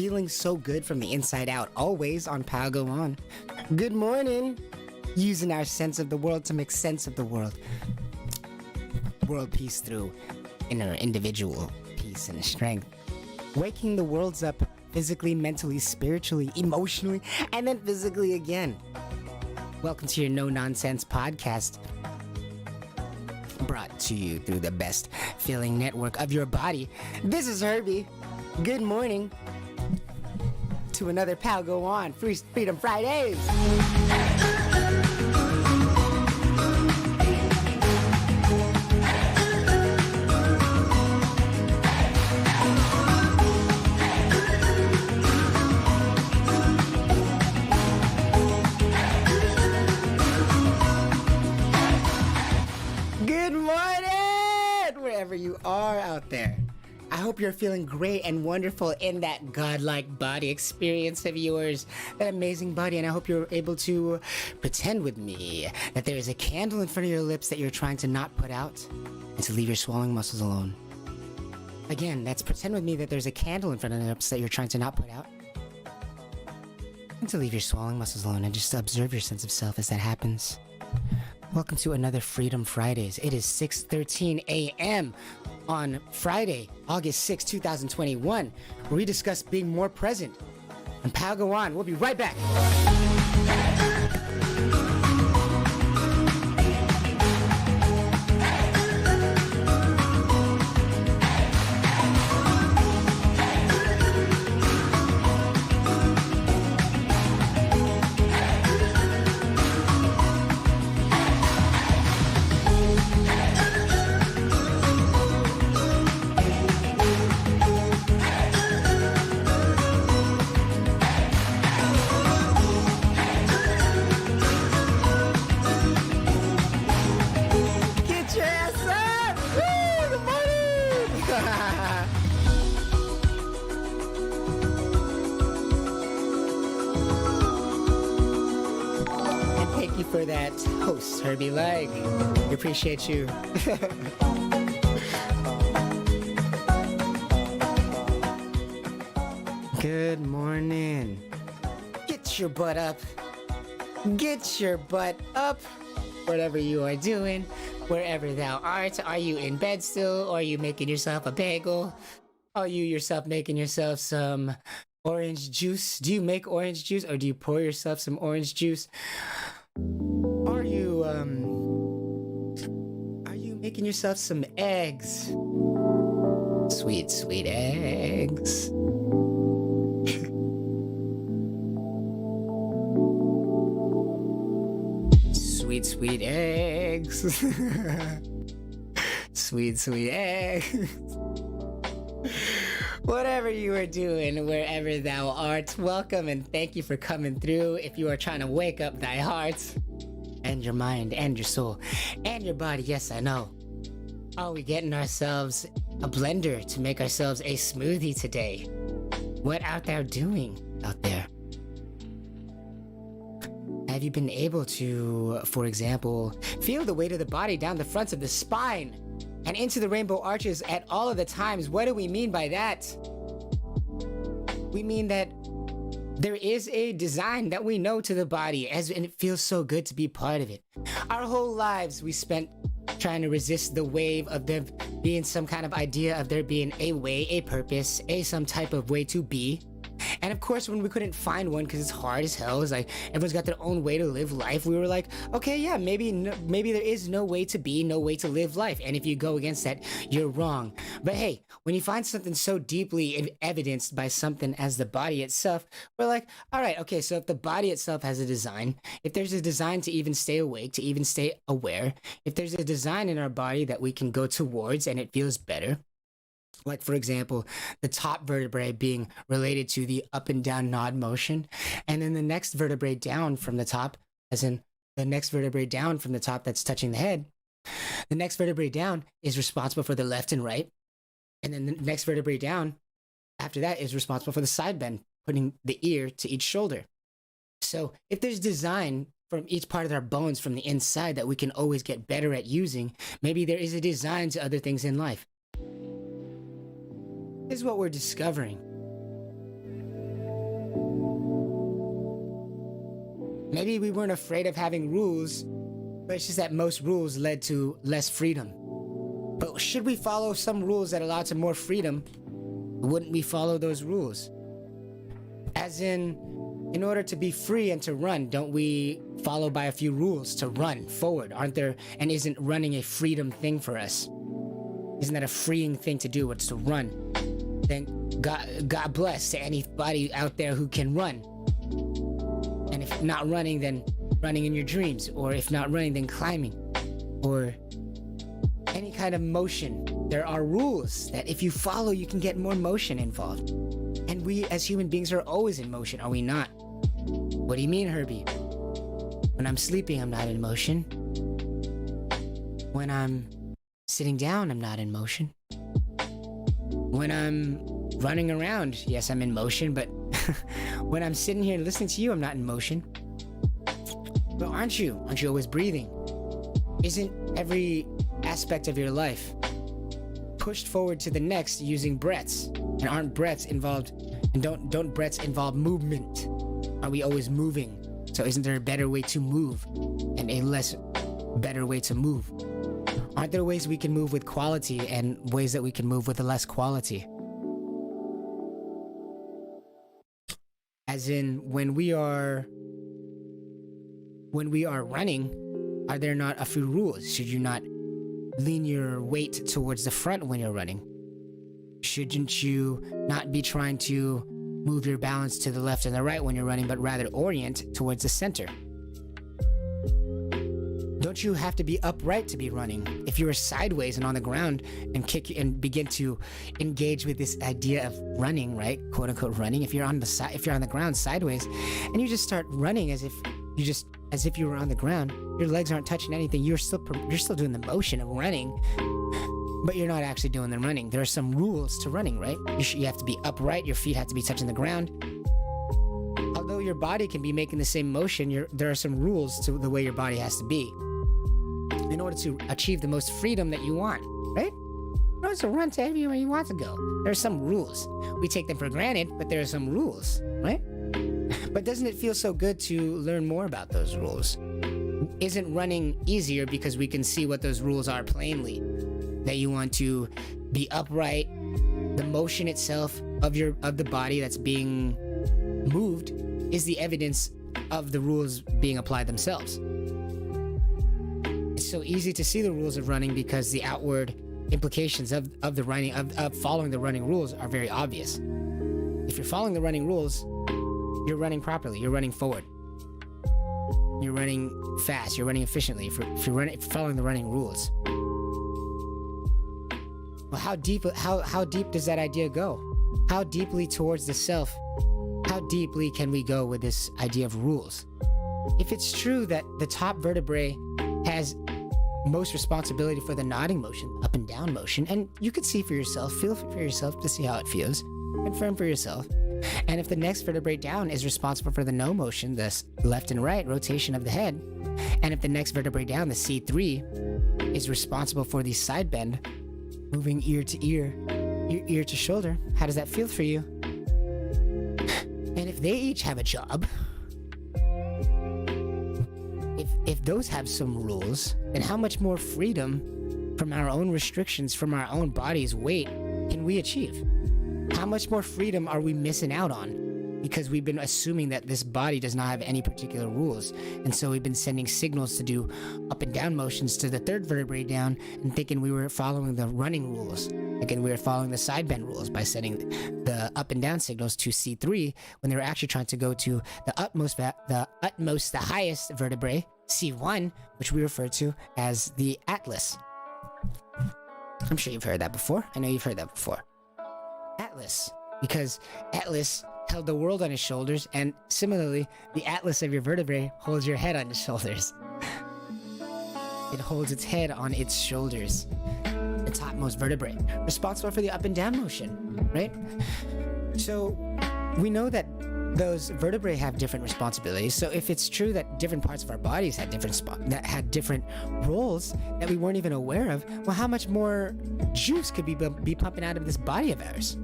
feeling so good from the inside out, always on Pal Go On. Good morning! Using our sense of the world to make sense of the world. World peace through inner individual peace and strength. Waking the worlds up physically, mentally, spiritually, emotionally, and then physically again. Welcome to your No Nonsense podcast. Brought to you through the best feeling network of your body. This is Herbie. Good morning to another Pal Go On Freedom Fridays. Good morning, wherever you are out there. I hope you're feeling great and wonderful in that godlike body experience of yours, that amazing body, and I hope you're able to pretend with me that there is a candle in front of your lips that you're trying to not put out and to leave your swallowing muscles alone. Again, that's pretend with me that there's a candle in front of your lips that you're trying to not put out and to leave your swallowing muscles alone, and just observe your sense of self as that happens. Welcome to another Freedom Fridays. It is 6:13 a.m. on Friday, August 6, 2021, where we discuss being more present. And Pal Go On. We'll be right back. For that host, Herbie Leg. We appreciate you. Good morning. Get your butt up. Get your butt up. Whatever you are doing, wherever thou art. Are you in bed still? Or are you making yourself a bagel? Are you yourself making yourself some orange juice? Do you make orange juice, or do you pour yourself some orange juice? Are you making yourself some eggs? Sweet, sweet eggs. Sweet, sweet eggs. Sweet, sweet eggs. Whatever you are doing, wherever thou art, welcome and thank you for coming through. If you are trying to wake up thy heart and your mind and your soul and your body, yes, I know. Are we getting ourselves a blender to make ourselves a smoothie today? What art thou doing out there? Have you been able to, for example, feel the weight of the body down the fronts of the spine and into the rainbow arches at all of the times? What do we mean by that? We mean that there is a design that we know to the body, and it feels so good to be part of it. Our whole lives we spent trying to resist the wave of there being some kind of idea of there being a way, a purpose, some type of way to be. And of course, when we couldn't find one because it's hard as hell, it's like everyone's got their own way to live life, we were like, okay, yeah, maybe there is no way to be, no way to live life. And if you go against that, you're wrong. But hey, when you find something so deeply evidenced by something as the body itself, we're like, all right, okay, so if the body itself has a design, if there's a design to even stay awake, to even stay aware, if there's a design in our body that we can go towards and it feels better, like, for example, the top vertebrae being related to the up and down nod motion, and then the next vertebrae down from the top, as in the next vertebrae down from the top that's touching the head, the next vertebrae down is responsible for the left and right, and then the next vertebrae down after that is responsible for the side bend, putting the ear to each shoulder. So if there's design from each part of our bones from the inside that we can always get better at using, maybe there is a design to other things in life. This is what we're discovering. Maybe we weren't afraid of having rules, but it's just that most rules led to less freedom. But should we follow some rules that allow to more freedom? Wouldn't we follow those rules? As in order to be free and to run, don't we follow by a few rules to run forward? Aren't there? And isn't running a freedom thing for us? Isn't that a freeing thing to do? It's to run. Then God bless to anybody out there who can run. And if not running, then running in your dreams. Or if not running, then climbing. Or any kind of motion. There are rules that if you follow, you can get more motion involved. And we as human beings are always in motion, are we not? What do you mean, Herbie? When I'm sleeping, I'm not in motion. When I'm sitting down, I'm not in motion. When I'm running around, yes, I'm in motion, but when I'm sitting here listening to you, I'm not in motion. But aren't you? Aren't you always breathing? Isn't every aspect of your life pushed forward to the next using breaths? And aren't breaths involved, and don't breaths involve movement? Are we always moving? So isn't there a better way to move and a less better way to move? Aren't there ways we can move with quality and ways that we can move with less quality? As in, when we are running, are there not a few rules? Should you not lean your weight towards the front when you're running? Shouldn't you not be trying to move your balance to the left and the right when you're running, but rather orient towards the center? Don't you have to be upright to be running? If you were sideways and on the ground and kick and begin to engage with this idea of running, right? Quote unquote running. If you're on the ground sideways and you just start running as if you were on the ground, your legs aren't touching anything. You're still doing the motion of running, but you're not actually doing the running. There are some rules to running, right? You have to be upright. Your feet have to be touching the ground. Although your body can be making the same motion, there are some rules to the way your body has to be in order to achieve the most freedom that you want, right? In order to run to everywhere you want to go, there are some rules. We take them for granted, but there are some rules, right? But doesn't it feel so good to learn more about those rules? Isn't running easier because we can see what those rules are plainly? That you want to be upright, the motion itself of the body that's being moved is the evidence of the rules being applied themselves. It's so easy to see the rules of running because the outward implications of the running of following the running rules are very obvious. If you're following the running rules, you're running properly. You're running forward. You're running fast. You're running efficiently. If you're following the running rules. Well, how deep does that idea go? How deeply towards the self? How deeply can we go with this idea of rules? If it's true that the top vertebrae has most responsibility for the nodding motion, up and down motion, and you could see for yourself, feel for yourself to see how it feels, confirm for yourself. And if the next vertebrae down is responsible for the no motion, the left and right rotation of the head, and if the next vertebrae down, the C3, is responsible for the side bend, moving ear to ear, ear to shoulder, how does that feel for you? And if they each have a job, if those have some rules, then how much more freedom from our own restrictions, from our own body's weight, can we achieve? How much more freedom are we missing out on? Because we've been assuming that this body does not have any particular rules. And so we've been sending signals to do up and down motions to the third vertebrae down and thinking we were following the running rules. Again, we were following the side bend rules by sending the up and down signals to C3 when they were actually trying to go to the highest vertebrae, C1, which we refer to as the atlas. I'm sure you've heard that before. I know you've heard that before. Atlas, because Atlas held the world on his shoulders, and similarly, the atlas of your vertebrae holds your head on its shoulders. It holds its head on its shoulders, the topmost vertebrae, responsible for the up and down motion, right? So we know that those vertebrae have different responsibilities. So if it's true that different parts of our bodies had different roles that we weren't even aware of, well, how much more juice could be pumping out of this body of ours?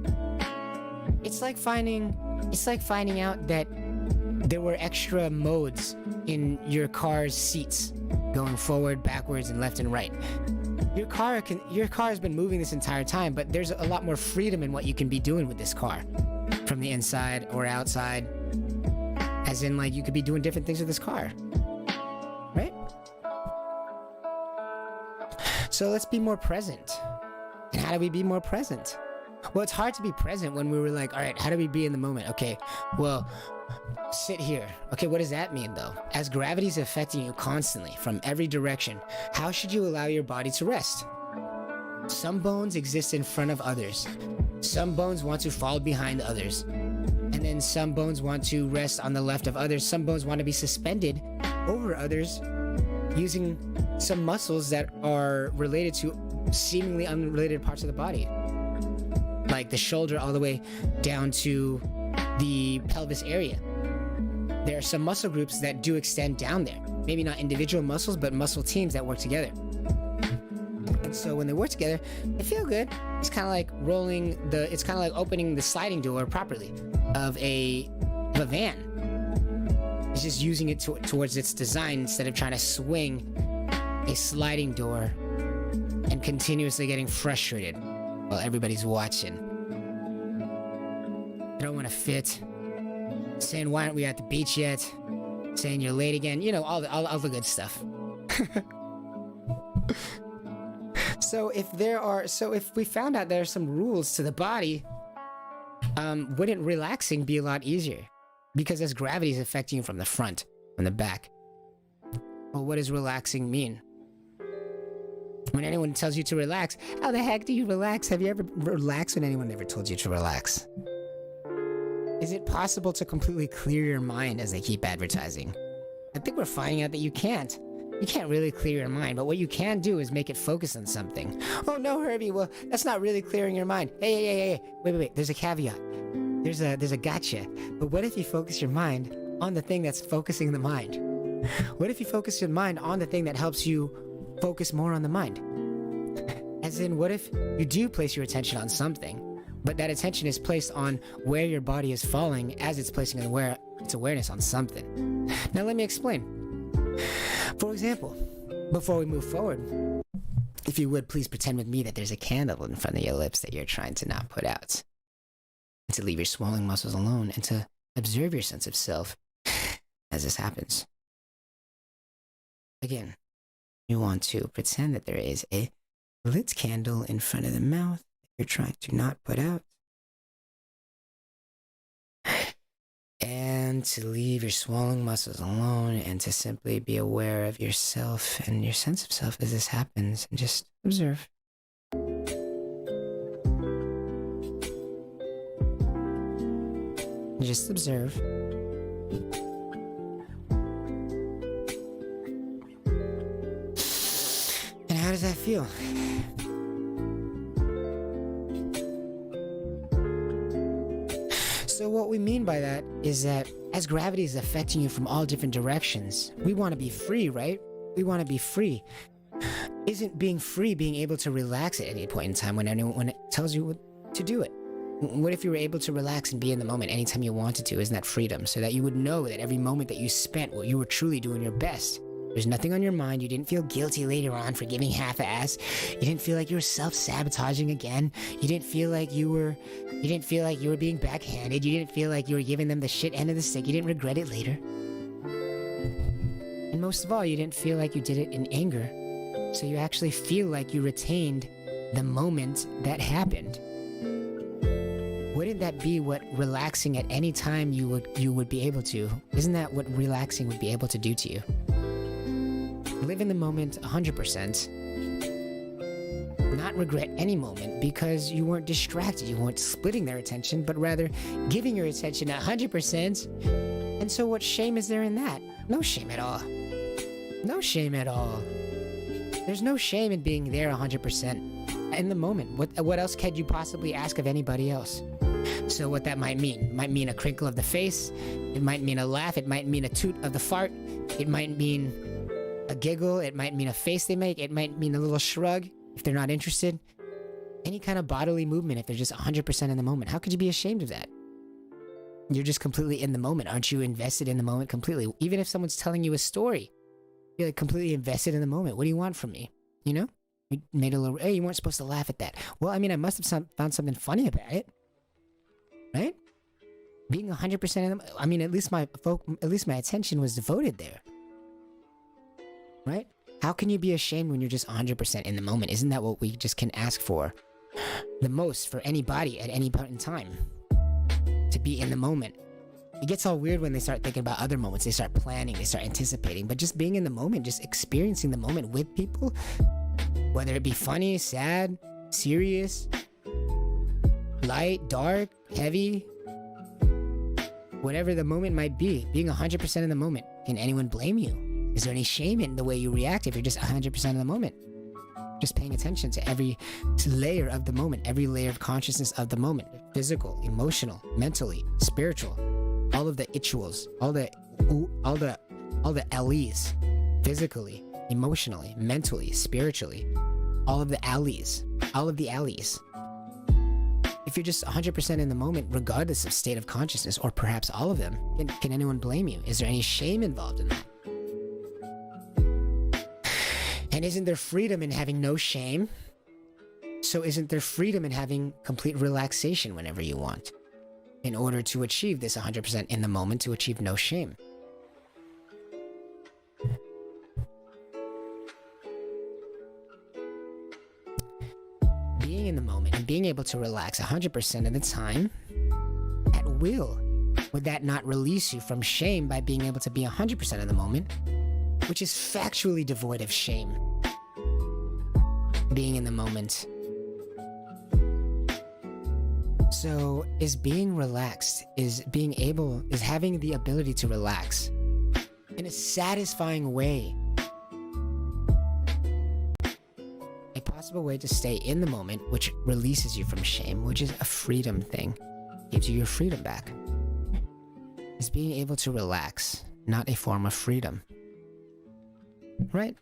It's like finding out that there were extra modes in your car's seats, going forward, backwards, and left and right. Your car has been moving this entire time, but there's a lot more freedom in what you can be doing with this car, from the inside or outside. As in, like, you could be doing different things with this car, right? So let's be more present. And how do we be more present? Well, it's hard to be present when we were like, all right, how do we be in the moment? Okay, well, sit here. Okay, what does that mean though? As gravity's affecting you constantly from every direction, how should you allow your body to rest? Some bones exist in front of others. Some bones want to fall behind others. And then some bones want to rest on the left of others. Some bones want to be suspended over others using some muscles that are related to seemingly unrelated parts of the body. Like the shoulder all the way down to the pelvis area. There are some muscle groups that do extend down there. Maybe not individual muscles, but muscle teams that work together. And so when they work together, they feel good. It's kind of like it's kind of like opening the sliding door properly of a van. It's just using it towards its design instead of trying to swing a sliding door and continuously getting frustrated while everybody's watching. They don't want to fit. Saying, why aren't we at the beach yet? Saying you're late again. You know, all the good stuff. So if we found out there are some rules to the body, wouldn't relaxing be a lot easier? Because as gravity is affecting you from the front, from the back. Well, what does relaxing mean? When anyone tells you to relax, how the heck do you relax? Have you ever relaxed when anyone ever told you to relax? Is it possible to completely clear your mind as they keep advertising? I think we're finding out that you can't. You can't really clear your mind, but what you can do is make it focus on something. Oh no, Herbie, well, that's not really clearing your mind. Hey, wait, there's a caveat. There's a gotcha. But what if you focus your mind on the thing that's focusing the mind? What if you focus your mind on the thing that helps you focus more on the mind? As in, what if you do place your attention on something, but that attention is placed on where your body is falling as it's placing its awareness on something? Now let me explain. For example, before we move forward, if you would please pretend with me that there's a candle in front of your lips that you're trying to not put out. And to leave your swelling muscles alone and to observe your sense of self as this happens. Again, you want to pretend that there is a lit candle in front of the mouth that you're trying to not put out. And to leave your swelling muscles alone and to simply be aware of yourself and your sense of self as this happens and just observe. Just observe. And how does that feel? So what we mean by that is that as gravity is affecting you from all different directions, we want to be free, right? We want to be free. Isn't being free being able to relax at any point in time when anyone tells you to do it? What if you were able to relax and be in the moment anytime you wanted to? Isn't that freedom? So that you would know that every moment that you spent, well, you were truly doing your best. There's nothing on your mind. You didn't feel guilty later on for giving half-ass. You didn't feel like you were self-sabotaging again. You didn't feel like you were being backhanded. You didn't feel like you were giving them the shit end of the stick. You didn't regret it later. And most of all, you didn't feel like you did it in anger. So you actually feel like you retained the moment that happened. Wouldn't that be what relaxing at any time you would be able to? Isn't that what relaxing would be able to do to you? Live in the moment 100%. Not regret any moment because you weren't distracted. You weren't splitting their attention, but rather giving your attention 100%. And so what shame is there in that? No shame at all. No shame at all. There's no shame in being there 100% in the moment. What else could you possibly ask of anybody else? So what that might mean? It might mean a crinkle of the face. It might mean a laugh. It might mean a toot of the fart. It might mean a giggle. It might mean a face they make. It might mean a little shrug if they're not interested. Any kind of bodily movement if they're just 100% in the moment. How could you be ashamed of that? You're just completely in the moment. Aren't you invested in the moment completely? Even if someone's telling you a story, you're like completely invested in the moment. What do you want from me? You know? You made a little, hey, you weren't supposed to laugh at that. Well, I mean, I must have found something funny about it. Right? Being 100% in the, I mean, at least my attention was devoted there. Right? How can you be ashamed when you're just 100% in the moment? Isn't that what we just can ask for the most for anybody at any point in time? To be in the moment. It gets all weird when they start thinking about other moments. They start planning, they start anticipating, but just being in the moment, just experiencing the moment with people, whether it be funny, sad, serious, light, dark, heavy, whatever the moment might be, being 100% in the moment. Can anyone blame you? Is there any shame in the way you react if you're just 100% in the moment? Just paying attention to every layer of the moment, every layer of consciousness of the moment. Physical, emotional, mentally, spiritual. All of the rituals, all the LEs. Physically, emotionally, mentally, spiritually. All of the alleys. All of the alleys. If you're just 100% in the moment, regardless of state of consciousness, or perhaps all of them, can anyone blame you? Is there any shame involved in that? And isn't there freedom in having no shame? So isn't there freedom in having complete relaxation whenever you want? In order to achieve this 100% in the moment, to achieve no shame. Being in the moment and being able to relax 100% of the time at will, would that not release you from shame by being able to be 100% in the moment? Which is factually devoid of shame. Being in the moment. So, is being relaxed, is having the ability to relax in a satisfying way a possible way to stay in the moment, which releases you from shame, which is a freedom thing, gives you your freedom back? Is being able to relax not a form of freedom? Right?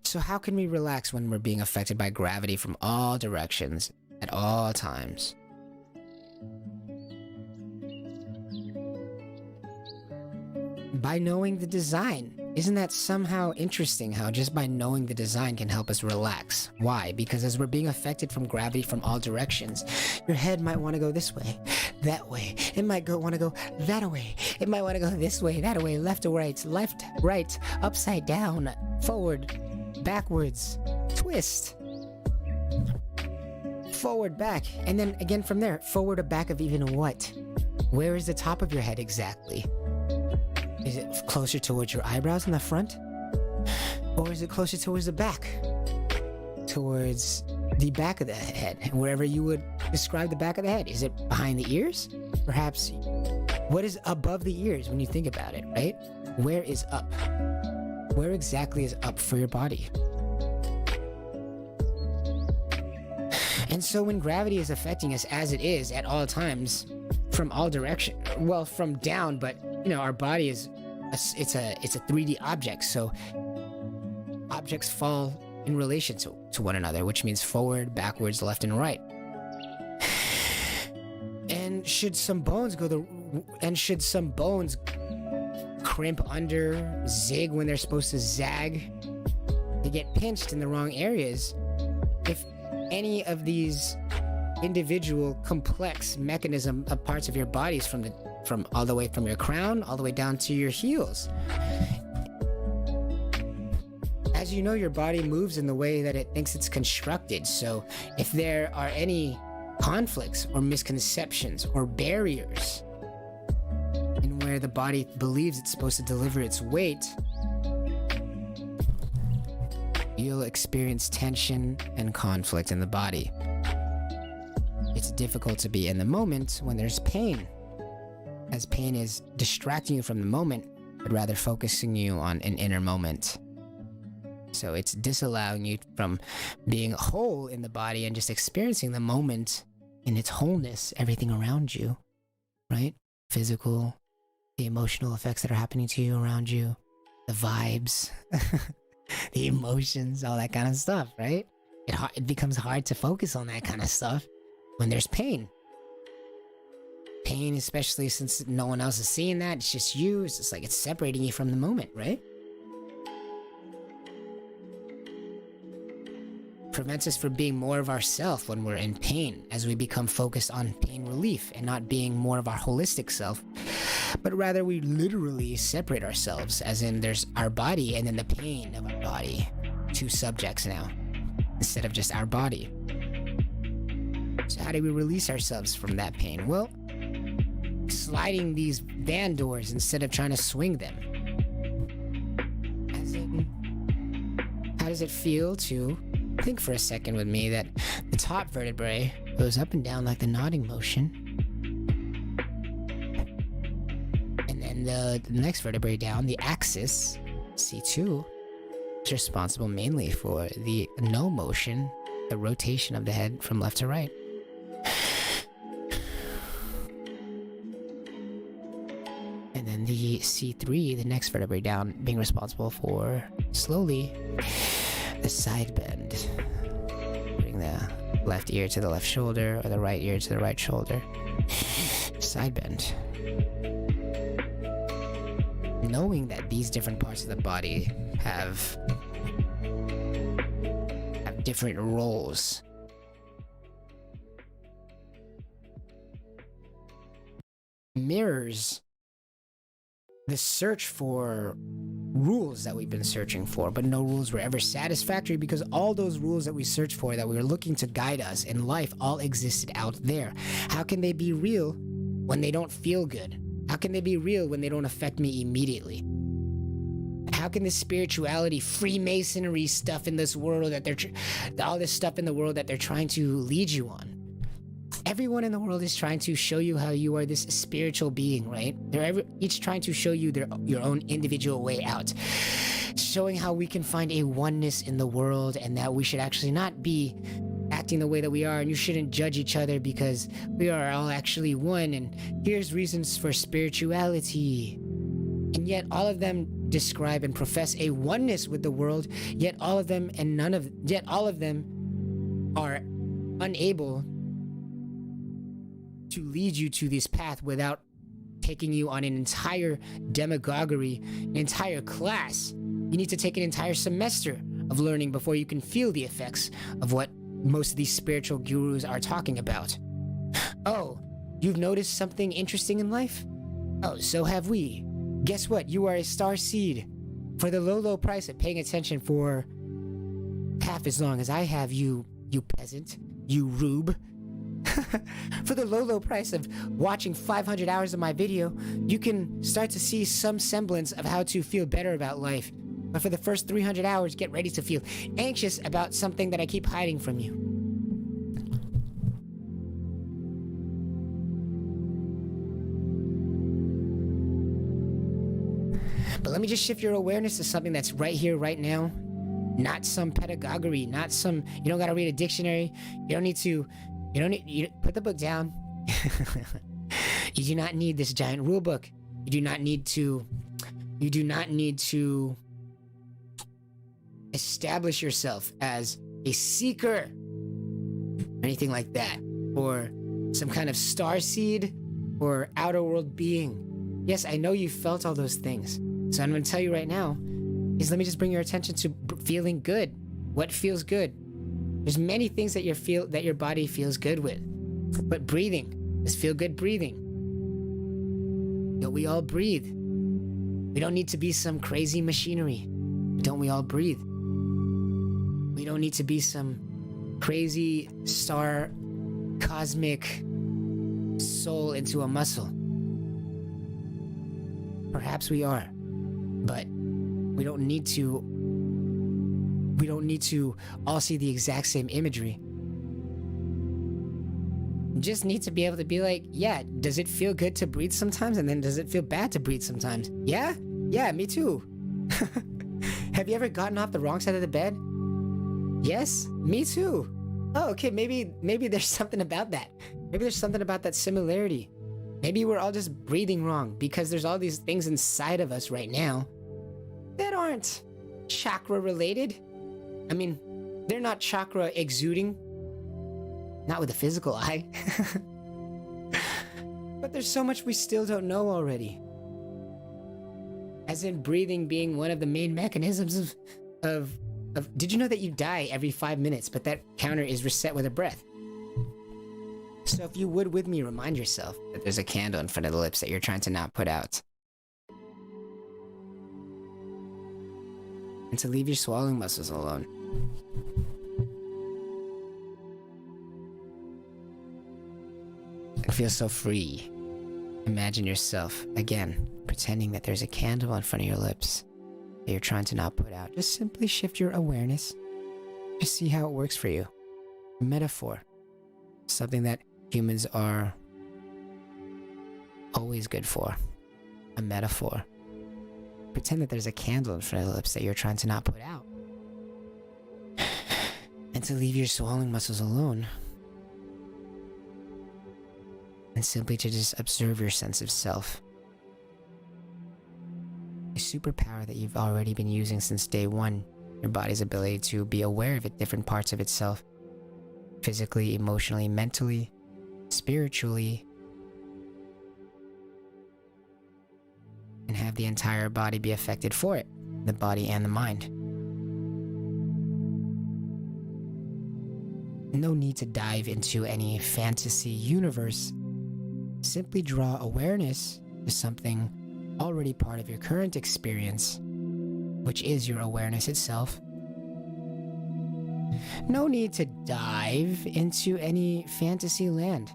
So how can we relax when we're being affected by gravity from all directions at all times? By knowing the design. Isn't that somehow interesting how just by knowing the design can help us relax? Why? Because as we're being affected from gravity from all directions, your head might want to go this way, that way. It might want to go that way. It might want to go this way, that way, left or right, upside down, forward, backwards, twist, forward, back, and then again from there, forward or back of even what? Where is the top of your head exactly? Is it closer towards your eyebrows in the front? Or is it closer towards the back? Towards the back of the head, wherever you would describe the back of the head. Is it behind the ears? Perhaps, what is above the ears when you think about it, right? Where is up? Where exactly is up for your body? And so when gravity is affecting us as it is at all times, from all direction, well, from down, but you know, our body is, it's a 3D object, so objects fall in relation to one another, which means forward, backwards, left, and right. And should some bones crimp under, zig when they're supposed to zag, they get pinched in the wrong areas, if any of these individual complex mechanism of parts of your bodies from all the way from your crown all the way down to your heels. As you know, your body moves in the way that it thinks it's constructed. So if there are any conflicts or misconceptions or barriers in where the body believes it's supposed to deliver its weight, you'll experience tension and conflict in the body. It's difficult to be in the moment when there's pain, as pain is distracting you from the moment, but rather focusing you on an inner moment. So it's disallowing you from being whole in the body and just experiencing the moment in its wholeness, everything around you, right? Physical, the emotional effects that are happening to you around you, the vibes, the emotions, all that kind of stuff, right? It becomes hard to focus on that kind of stuff when there's pain. Pain, especially since no one else is seeing that, it's just you. It's just like it's separating you from the moment, right? Prevents us from being more of ourself when we're in pain, as we become focused on pain relief and not being more of our holistic self, but rather we literally separate ourselves, as in there's our body and then the pain of our body. Two subjects now, instead of just our body. So how do we release ourselves from that pain? Well, sliding these van doors instead of trying to swing them. As in, how does it feel to think for a second with me that the top vertebrae goes up and down like the nodding motion, and then the next vertebrae down, the axis, C2, is responsible mainly for the no motion, the rotation of the head from left to right. And then the C3, the next vertebrae down, being responsible for, slowly, the side bend. Putting the left ear to the left shoulder, or the right ear to the right shoulder. Side bend. Knowing that these different parts of the body have different roles. Mirrors the search for rules that we've been searching for, but no rules were ever satisfactory, because all those rules that we searched for, that we were looking to guide us in life, all existed out there. How can they be real when they don't feel good? How can they be real when they don't affect me immediately? How can this spirituality, Freemasonry stuff in this world all this stuff in the world that they're trying to lead you on? Everyone in the world is trying to show you how you are this spiritual being, right? They're each trying to show you your own individual way out. Showing how we can find a oneness in the world, and that we should actually not be acting the way that we are, and you shouldn't judge each other because we are all actually one, and here's reasons for spirituality. And yet all of them describe and profess a oneness with the world, yet all of them are unable to lead you to this path without taking you on an entire demagoguery, an entire class. You need to take an entire semester of learning before you can feel the effects of what most of these spiritual gurus are talking about. Oh, you've noticed something interesting in life? Oh, so have we. Guess what? You are a star seed. For the low price of paying attention for half as long as I have, you peasant, you rube. For the low price of watching 500 hours of my video, you can start to see some semblance of how to feel better about life. But for the first 300 hours, get ready to feel anxious about something that I keep hiding from you. But let me just shift your awareness to something that's right here, right now. Not some pedagogy, not some, you don't gotta read a dictionary. You put the book down. You do not need this giant rule book. You do not need to establish yourself as a seeker, anything like that, or some kind of star seed or outer world being. Yes, I know you felt all those things. So I'm going to tell you right now is, let me just bring your attention to feeling good. What feels good? There's many things that your body feels good with. But breathing, let's feel good breathing. Don't we all breathe? We don't need to be some crazy machinery. Don't we all breathe? We don't need to be some crazy star cosmic soul into a muscle. Perhaps we are, but we don't need to all see the exact same imagery. You just need to be able to be like, yeah, does it feel good to breathe sometimes? And then does it feel bad to breathe sometimes? Yeah, me too. Have you ever gotten off the wrong side of the bed? Yes, me too. Oh, okay, maybe there's something about that. Maybe there's something about that similarity. Maybe we're all just breathing wrong because there's all these things inside of us right now that aren't chakra related. I mean, they're not chakra exuding. Not with the physical eye. But there's so much we still don't know already. As in breathing being one of the main mechanisms of did you know that you die every 5 minutes, but that counter is reset with a breath? So if you would with me, remind yourself that there's a candle in front of the lips that you're trying to not put out. And to leave your swallowing muscles alone. And feel so free. Imagine yourself, again, pretending that there's a candle in front of your lips that you're trying to not put out. Just simply shift your awareness. Just see how it works for you. A metaphor. Something that humans are always good for. A metaphor. Pretend that there's a candle in front of the lips that you're trying to not put out. And to leave your swallowing muscles alone. And simply to just observe your sense of self. A superpower that you've already been using since day one. Your body's ability to be aware of different parts of itself. Physically, emotionally, mentally, spiritually. And have the entire body be affected for it. The body and the mind. No need to dive into any fantasy universe. Simply draw awareness to something already part of your current experience, which is your awareness itself. No need to dive into any fantasy land,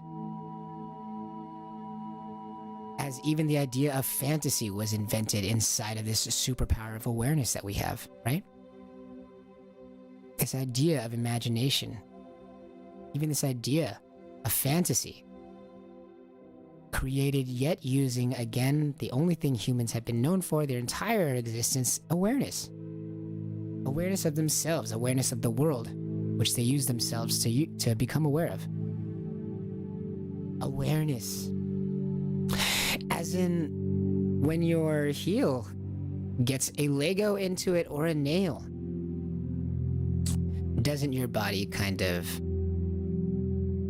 as even the idea of fantasy was invented inside of this superpower of awareness that we have, right? This idea of imagination, even this idea of fantasy, created yet using, again, the only thing humans have been known for their entire existence, awareness. Awareness of themselves, awareness of the world, which they use themselves to become aware of. Awareness. As in, when your heel gets a Lego into it or a nail, doesn't your body kind of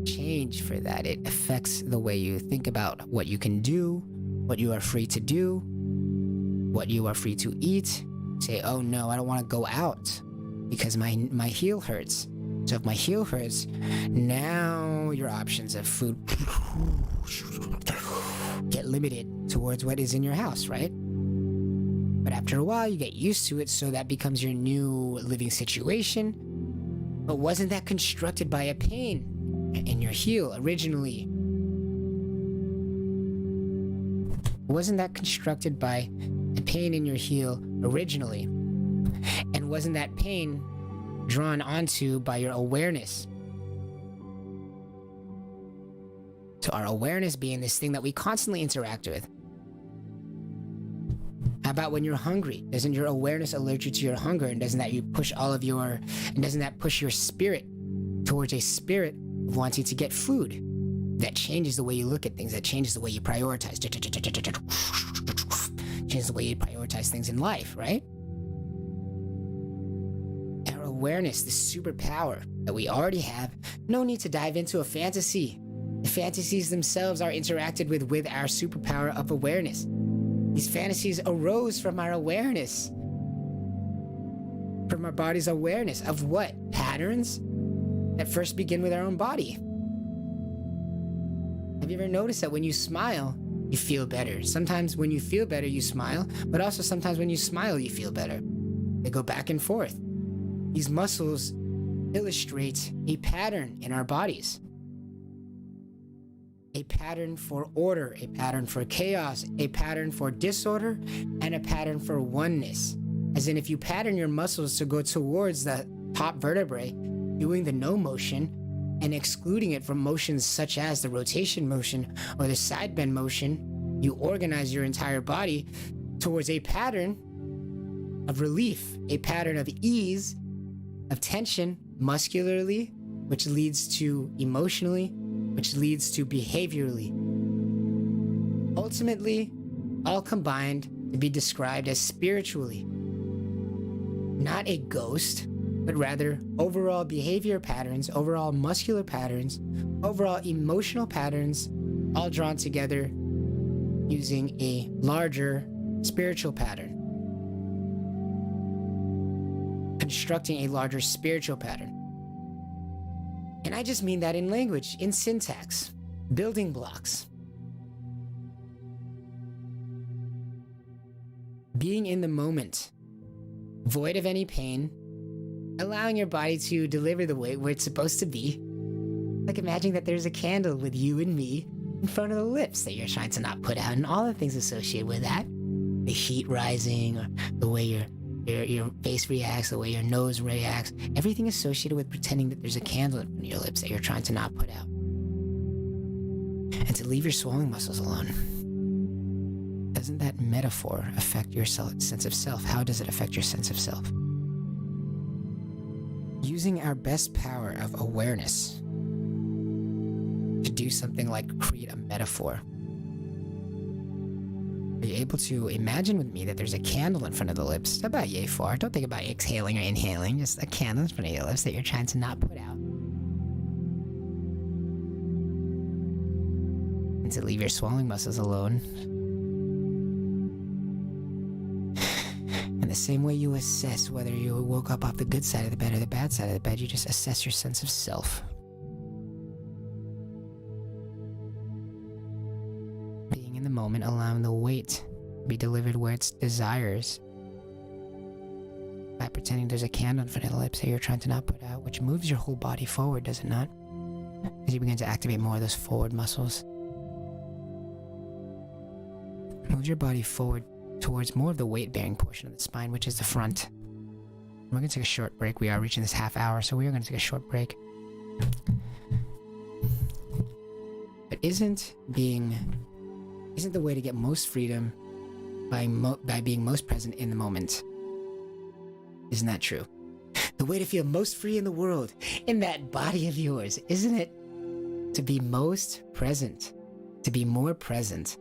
change for that? It affects the way you think about what you can do, what you are free to do, what you are free to eat. Say, oh no, I don't want to go out because my heel hurts. So if my heel hurts, now your options of food get limited towards what is in your house, right? But after a while, you get used to it, so that becomes your new living situation. But wasn't that constructed by a pain in your heel originally? Wasn't that constructed by a pain in your heel originally? And wasn't that pain drawn onto by your awareness? So our awareness being this thing that we constantly interact with. How about when you're hungry? Doesn't your awareness alert you to your hunger? And doesn't that push your spirit towards a spirit of wanting to get food? That changes the way you look at things. That changes the way you prioritize. Changes the way you prioritize things in life, right? Our awareness, the superpower that we already have, no need to dive into a fantasy. The fantasies themselves are interacted with our superpower of awareness. These fantasies arose from our awareness. From our body's awareness of what? Patterns that first begin with our own body. Have you ever noticed that when you smile, you feel better? Sometimes when you feel better, you smile, but also sometimes when you smile, you feel better. They go back and forth. These muscles illustrate a pattern in our bodies. A pattern for order, a pattern for chaos, a pattern for disorder, and a pattern for oneness. As in, if you pattern your muscles to go towards the top vertebrae, doing the no motion, and excluding it from motions such as the rotation motion or the side bend motion, you organize your entire body towards a pattern of relief, a pattern of ease, of tension muscularly, which leads to emotionally, which leads to behaviorally. Ultimately, all combined to be described as spiritually. Not a ghost, but rather overall behavior patterns, overall muscular patterns, overall emotional patterns, all drawn together using a larger spiritual pattern. Constructing a larger spiritual pattern. And I just mean that in language, in syntax, building blocks. Being in the moment, void of any pain, allowing your body to deliver the weight where it's supposed to be. Like imagining that there's a candle with you and me in front of the lips that you're trying to not put out, and all the things associated with that. The heat rising, or the way your face reacts, the way your nose reacts, everything associated with pretending that there's a candle in front of your lips that you're trying to not put out. And to leave your swallowing muscles alone. Doesn't that metaphor affect your sense of self? How does it affect your sense of self? Using our best power of awareness to do something like create a metaphor. Are you able to imagine with me that there's a candle in front of the lips? Not about yay far. Don't think about exhaling or inhaling. Just a candle in front of your lips that you're trying to not put out. And to leave your swallowing muscles alone. And the same way you assess whether you woke up off the good side of the bed or the bad side of the bed, you just assess your sense of self. Being in the moment, allowing the weight to be delivered where it desires. By pretending there's a candle in front of the lips that you're trying to not put out, which moves your whole body forward, does it not? As you begin to activate more of those forward muscles. Move your body forward towards more of the weight-bearing portion of the spine, which is the front. We're going to take a short break. We are reaching this half hour, so we are going to take a short break. But isn't the way to get most freedom by being most present in the moment? Isn't that true? The way to feel most free in the world, in that body of yours, isn't it? To be most present, to be more present.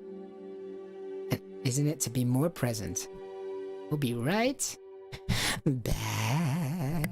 Isn't it to be more present? We'll be right back.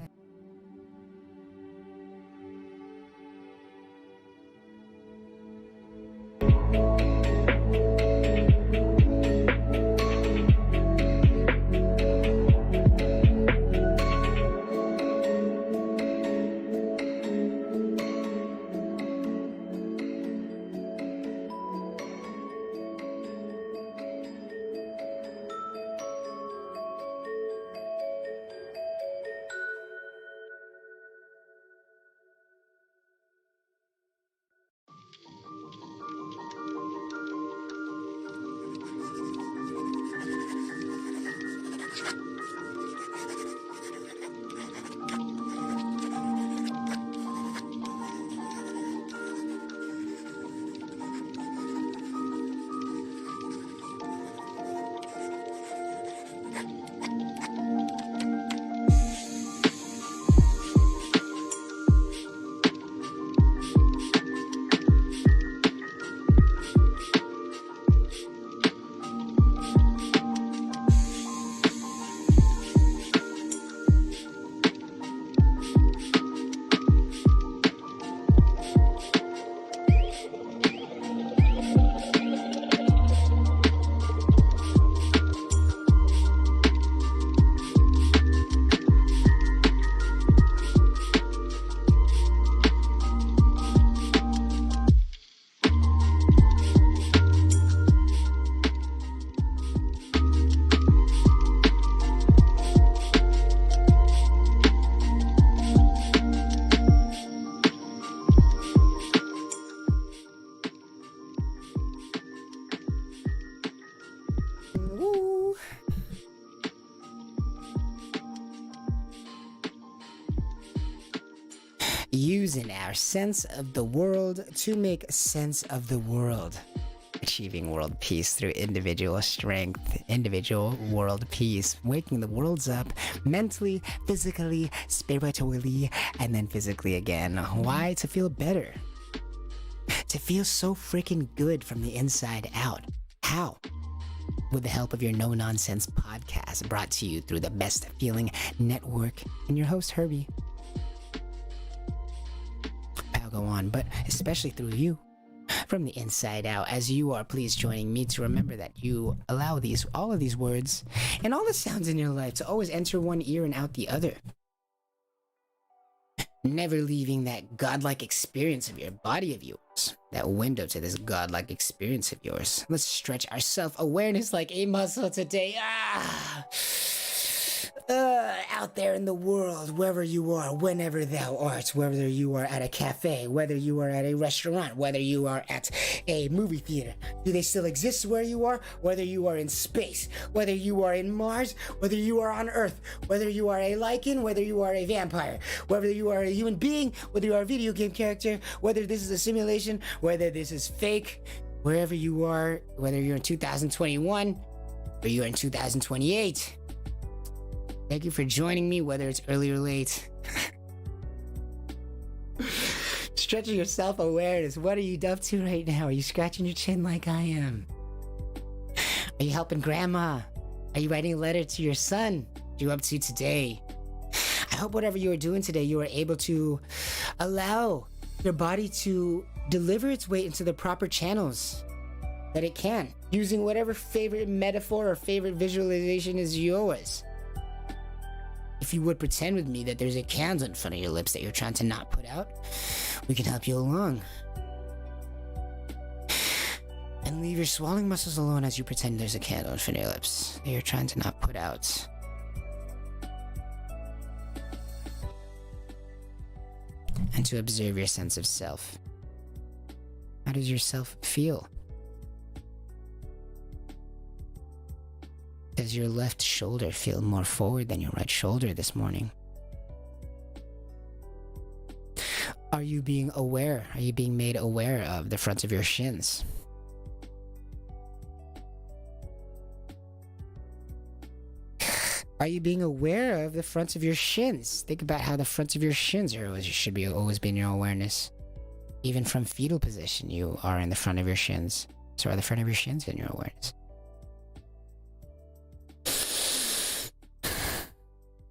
Using our sense of the world to make sense of the world. Achieving world peace through individual strength, individual world peace. Waking the worlds up mentally, physically, spiritually, and then physically again. Why? To feel better. To feel so freaking good from the inside out. How? With the help of your No Nonsense podcast, brought to you through the Best Feeling Network and your host, Herbie. I'll go on, but especially through you. from the inside out. As you are, please joining me to remember that you allow all of these words and all the sounds in your life to always enter one ear and out the other. Never leaving that godlike experience of your body of yours, that window to this godlike experience of yours. Let's stretch our self-awareness like a muscle today. Out there in the world, wherever you are, whenever thou art, whether you are at a cafe, whether you are at a restaurant, whether you are at a movie theater. Do they still exist where you are? Whether you are in space, whether you are in Mars, whether you are on Earth, whether you are a lichen, whether you are a vampire, whether you are a human being, whether you are a video game character, whether this is a simulation, whether this is fake, wherever you are, whether you're in 2021 or you're in 2028. Thank you for joining me, whether it's early or late. Stretching your self-awareness. What are you up to right now? Are you scratching your chin like I am? Are you helping grandma? Are you writing a letter to your son? What are you up to today? I hope whatever you are doing today, you are able to allow your body to deliver its weight into the proper channels that it can, using whatever favorite metaphor or favorite visualization is yours. If you would pretend with me that there's a candle in front of your lips that you're trying to not put out, we can help you along. And leave your swallowing muscles alone as you pretend there's a candle in front of your lips that you're trying to not put out. And to observe your sense of self. How does your self feel? Does your left shoulder feel more forward than your right shoulder this morning? Are you being aware? Are you being made aware of the fronts of your shins? Are you being aware of the fronts of your shins? Think about how the fronts of your shins should be always be in your awareness. Even from fetal position, you are in the front of your shins. So are the front of your shins in your awareness?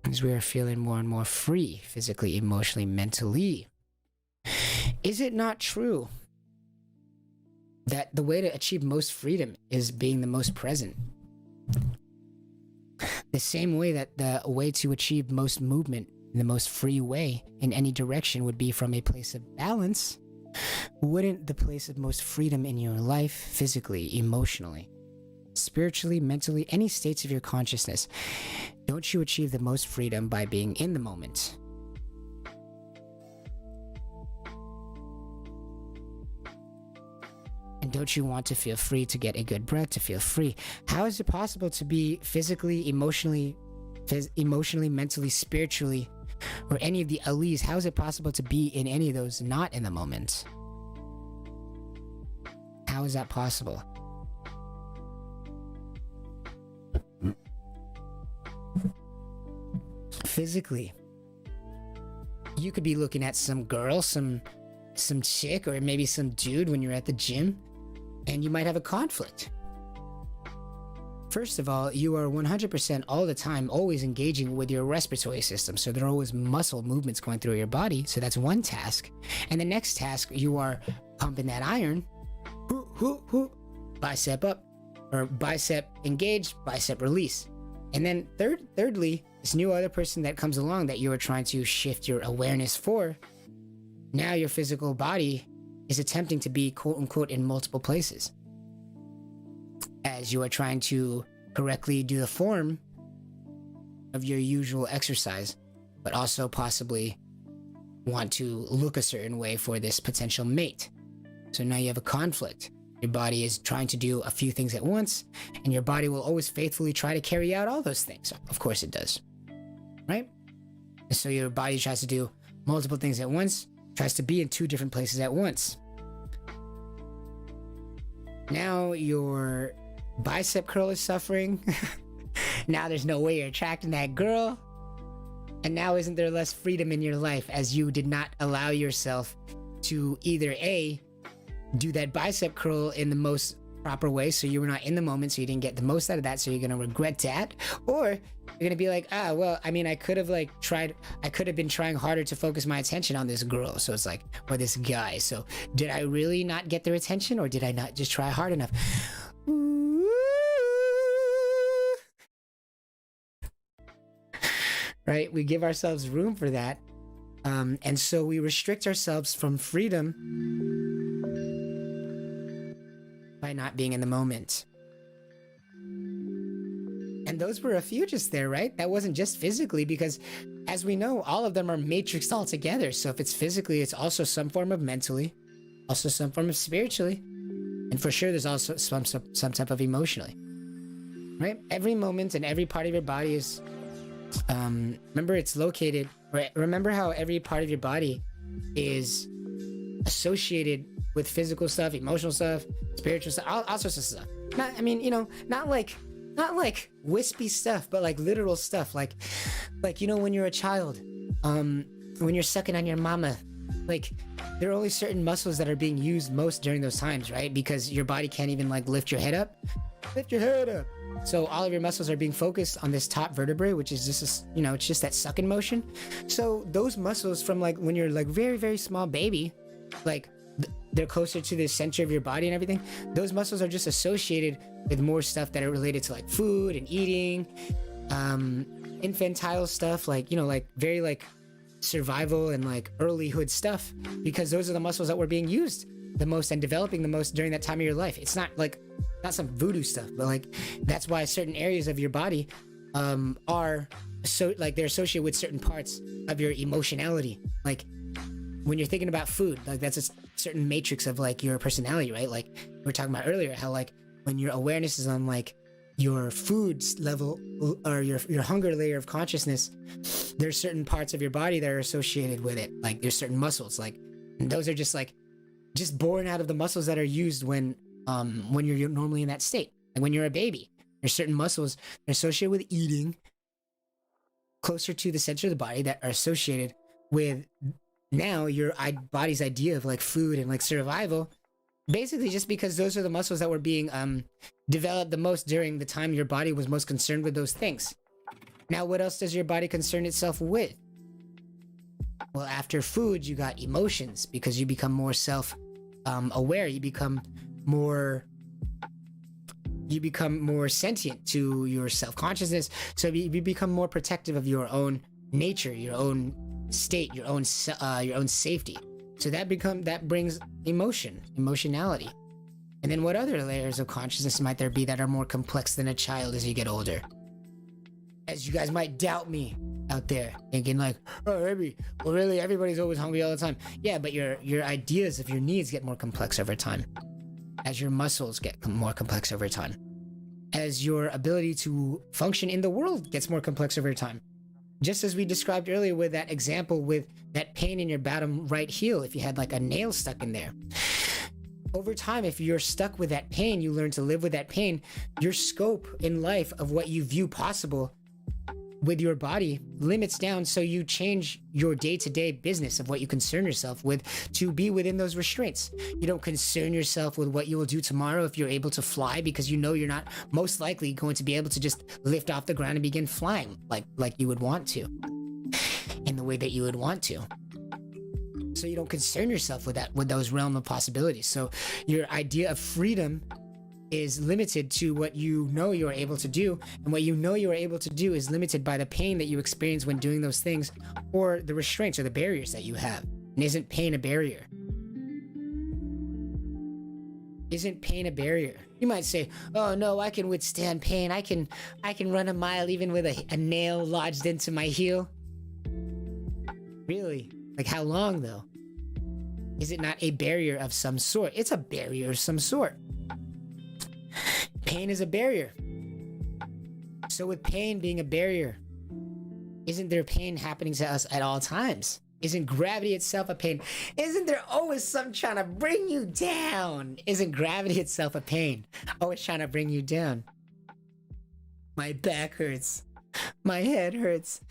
As we are feeling more and more free, physically, emotionally, mentally. Is it not true that the way to achieve most freedom is being the most present? The same way that the way to achieve most movement in the most free way in any direction would be from a place of balance, wouldn't the place of most freedom in your life, physically, emotionally, spiritually, mentally, any states of your consciousness, don't you achieve the most freedom by being in the moment? And don't you want to feel free, to get a good breath, to feel free? How is it possible to be physically, emotionally, mentally, spiritually, or any of the alleys? How is it possible to be in any of those not in the moment? How is that possible? Physically, you could be looking at some girl, some chick, or maybe some dude when you're at the gym, and you might have a conflict. First of all, you are 100% all the time always engaging with your respiratory system, so there are always muscle movements going through your body, so that's one task. And the next task, you are pumping that iron, bicep up, or bicep engage, bicep release. And then thirdly, this new other person that comes along that you are trying to shift your awareness for, now your physical body is attempting to be quote unquote in multiple places. As you are trying to correctly do the form of your usual exercise, but also possibly want to look a certain way for this potential mate. So now you have a conflict. Your body is trying to do a few things at once, and your body will always faithfully try to carry out all those things. Of course it does, right? And so your body tries to do multiple things at once, tries to be in two different places at once. Now your bicep curl is suffering. Now there's no way you're attracting that girl. And now isn't there less freedom in your life as you did not allow yourself to either A, do that bicep curl in the most proper way, so you were not in the moment, so you didn't get the most out of that, so you're gonna regret that. Or you're gonna be like, well, I mean, I could have been trying harder to focus my attention on this girl, so it's like, or this guy, so did I really not get their attention, or did I not just try hard enough? Right? We give ourselves room for that, and so we restrict ourselves from freedom by not being in the moment. And those were a few just there, right? That wasn't just physically, because as we know, all of them are matrixed all together. So if it's physically, it's also some form of mentally, also some form of spiritually, and for sure there's also some type of emotionally, right? Every moment and every part of your body is, remember it's located, right? Remember how every part of your body is associated with physical stuff, emotional stuff, spiritual stuff, all sorts of stuff. Not, I mean, not like wispy stuff, but like literal stuff. Like, when you're a child, when you're sucking on your mama, like there are only certain muscles that are being used most during those times, right? Because your body can't even like lift your head up. So all of your muscles are being focused on this top vertebrae, which is just, it's just that sucking motion. So those muscles from like when you're like very, very small baby, like they're closer to the center of your body and everything. Those muscles are just associated with more stuff that are related to like food and eating, infantile stuff, like, like very like survival and like earlyhood stuff, because those are the muscles that were being used the most and developing the most during that time of your life. It's not some voodoo stuff, but like that's why certain areas of your body are so like they're associated with certain parts of your emotionality. Like when you're thinking about food, like that's a certain matrix of like your personality, right? Like we were talking about earlier, how like when your awareness is on like your food level or your hunger layer of consciousness, there's certain parts of your body that are associated with it. Like there's certain muscles, like those are just born out of the muscles that are used when you're normally in that state. Like when you're a baby, there's certain muscles that are associated with eating closer to the center of the body that are associated with now your body's idea of like food and like survival, basically just because those are the muscles that were being developed the most during the time your body was most concerned with those things. Now, what else does your body concern itself with? Well, after food, you got emotions, because you become more self-aware. You become more sentient to your self-consciousness. So you become more protective of your own nature, your own state, your own safety. So that brings emotionality. And then what other layers of consciousness might there be that are more complex than a child as you get older? As you guys might doubt me out there, thinking like, oh, maybe, well, really, everybody's always hungry all the time. Yeah, but your ideas of your needs get more complex over time, as your muscles get more complex over time, as your ability to function in the world gets more complex over time. Just as we described earlier with that example with that pain in your bottom right heel, if you had like a nail stuck in there. Over time, if you're stuck with that pain, you learn to live with that pain. Your scope in life of what you view possible with your body limits down, so you change your day-to-day business of what you concern yourself with to be within those restraints. You don't concern yourself with what you will do tomorrow if you're able to fly, because you know you're not most likely going to be able to just lift off the ground and begin flying like you would want to, in the way that you would want to. So you don't concern yourself with those realm of possibilities. So your idea of freedom is limited to what you know you're able to do, and what you know you're able to do is limited by the pain that you experience when doing those things, or the restraints or the barriers that you have. And isn't pain a barrier? Isn't pain a barrier? You might say, oh no, I can withstand pain. I can run a mile even with a nail lodged into my heel. Really? Like how long though? Is it not a barrier of some sort? It's a barrier of some sort. Pain is a barrier. So with pain being a barrier, isn't there pain happening to us at all times? Isn't gravity itself a pain? Isn't there always something trying to bring you down? Isn't gravity itself a pain? Always trying to bring you down. My back hurts. My head hurts.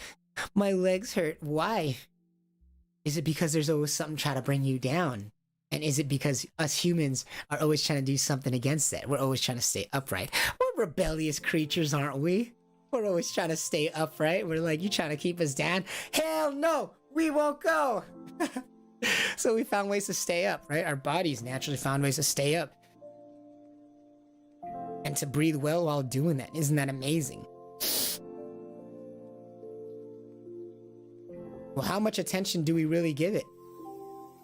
My legs hurt. Why? Is it because there's always something trying to bring you down? And is it because us humans are always trying to do something against that? We're always trying to stay upright. We're rebellious creatures, aren't we? We're always trying to stay upright. We're like, you trying to keep us down? Hell no, we won't go. So we found ways to stay up, right? Our bodies naturally found ways to stay up and to breathe well while doing that. Isn't that amazing? Well, how much attention do we really give it?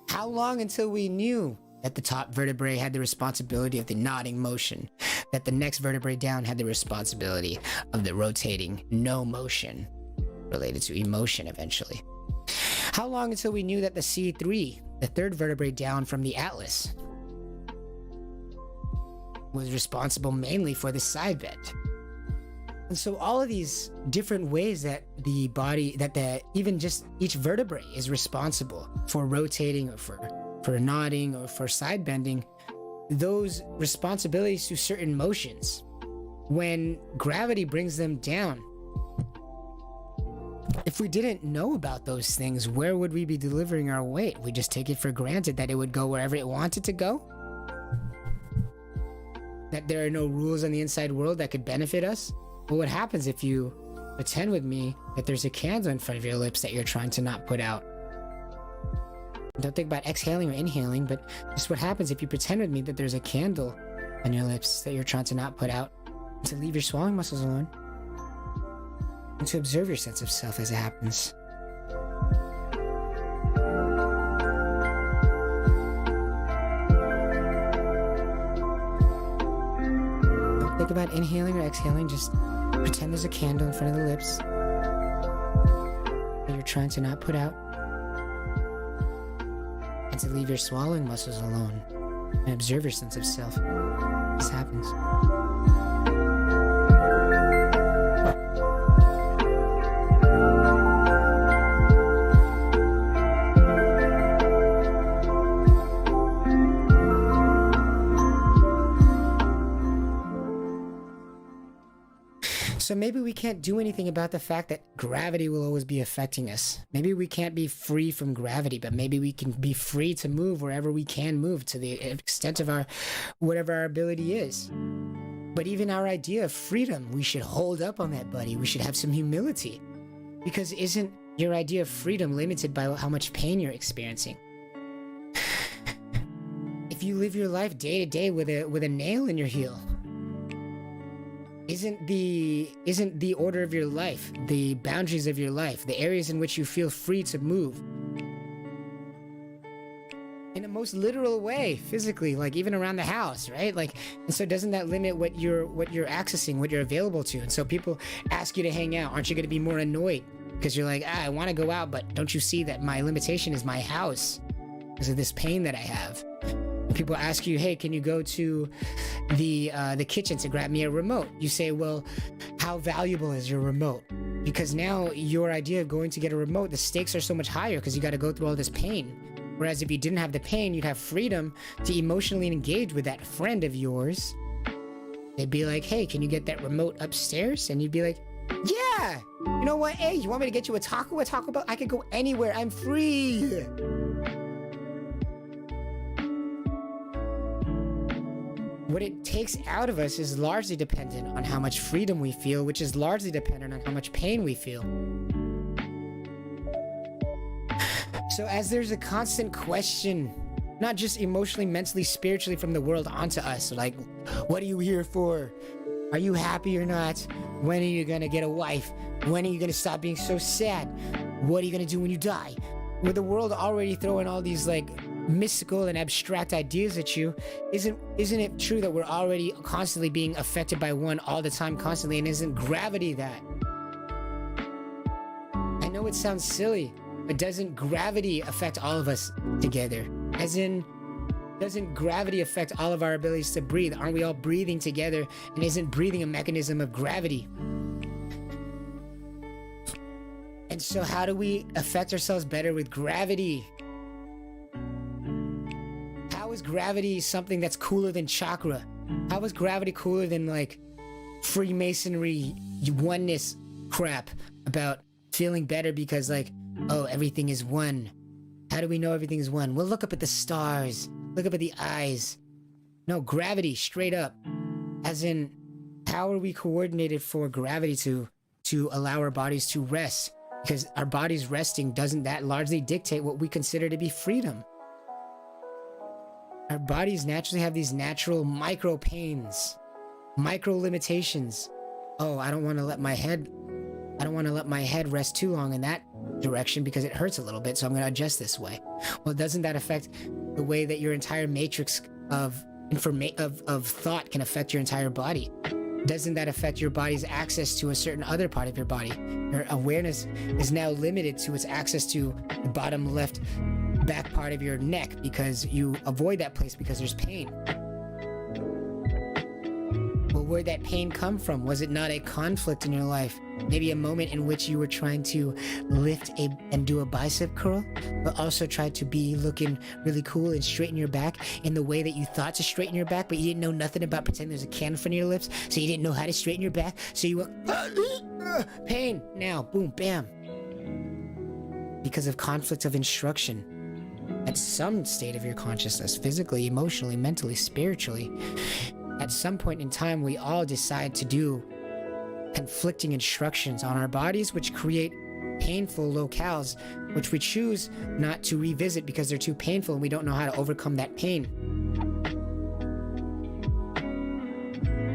How long until we knew that the top vertebrae had the responsibility of the nodding motion, that the next vertebrae down had the responsibility of the rotating no motion related to emotion eventually? How long until we knew that the C3, the third vertebrae down from the atlas, was responsible mainly for the side bend? And so all of these different ways that the body, even just each vertebrae is responsible for rotating or for nodding or for side bending, those responsibilities to certain motions, when gravity brings them down, if we didn't know about those things, where would we be delivering our weight? We just take it for granted that it would go wherever it wanted to go? That there are no rules on the inside world that could benefit us? Well, what happens if you pretend with me that there's a candle in front of your lips that you're trying to not put out? Don't think about exhaling or inhaling, but just what happens if you pretend with me that there's a candle on your lips that you're trying to not put out, and to leave your swallowing muscles alone, and to observe your sense of self as it happens. Don't think about inhaling or exhaling, just pretend there's a candle in front of the lips that you're trying to not put out, and to leave your swallowing muscles alone and observe your sense of self. This happens. So maybe we can't do anything about the fact that gravity will always be affecting us. Maybe we can't be free from gravity, but maybe we can be free to move wherever we can move to the extent of whatever our ability is. But even our idea of freedom, we should hold up on that, buddy. We should have some humility. Because isn't your idea of freedom limited by how much pain you're experiencing? If you live your life day to day with a nail in your heel, isn't the order of your life, the boundaries of your life, the areas in which you feel free to move in a most literal way, physically, like even around the house, right? Like, and so doesn't that limit what you're accessing, what you're available to? And so people ask you to hang out. Aren't you going to be more annoyed because you're like, I want to go out, but don't you see that my limitation is my house because of this pain that I have? People ask you, hey, can you go to the kitchen to grab me a remote? You say, well, how valuable is your remote? Because now your idea of going to get a remote, the stakes are so much higher because you got to go through all this pain. Whereas if you didn't have the pain, you'd have freedom to emotionally engage with that friend of yours. They'd be like, hey, can you get that remote upstairs? And you'd be like, yeah, you know what? Hey, you want me to get you a Taco Bell? I could go anywhere. I'm free. What it takes out of us is largely dependent on how much freedom we feel, which is largely dependent on how much pain we feel. So as there's a constant question, not just emotionally, mentally, spiritually from the world onto us, like, what are you here for? Are you happy or not? When are you gonna get a wife? When are you gonna stop being so sad? What are you gonna do when you die? With the world already throwing all these like mystical and abstract ideas at you, isn't it true that we're already constantly being affected by one all the time, constantly? And isn't gravity that? I know it sounds silly, but doesn't gravity affect all of us together? As in, doesn't gravity affect all of our abilities to breathe? Aren't we all breathing together? And isn't breathing a mechanism of gravity? And so how do we affect ourselves better with gravity? How is gravity something that's cooler than chakra? How is gravity cooler than like Freemasonry oneness crap about feeling better because like, oh, everything is one? How do we know everything is one? We'll look up at the stars. Look up at the eyes. No, gravity, straight up. As in, how are we coordinated for gravity to allow our bodies to rest? Because our bodies resting, doesn't that largely dictate what we consider to be freedom? Our bodies naturally have these natural micro pains, micro limitations. Oh, I don't want to let my head rest too long in that direction because it hurts a little bit, so I'm going to adjust this way. Well, doesn't that affect the way that your entire matrix of thought can affect your entire body? Doesn't that affect your body's access to a certain other part of your body? Your awareness is now limited to its access to the bottom left back part of your neck because you avoid that place because there's pain. Well, where'd that pain come from? Was it not a conflict in your life? Maybe a moment in which you were trying to lift and do a bicep curl, but also try to be looking really cool and straighten your back in the way that you thought to straighten your back, but you didn't know nothing about pretending there's a can in front of your lips, so you didn't know how to straighten your back, so you went, pain, now, boom, bam. Because of conflict of instruction at some state of your consciousness, physically, emotionally, mentally, spiritually. At some point in time, we all decide to do conflicting instructions on our bodies, which create painful locales, which we choose not to revisit because they're too painful and we don't know how to overcome that pain.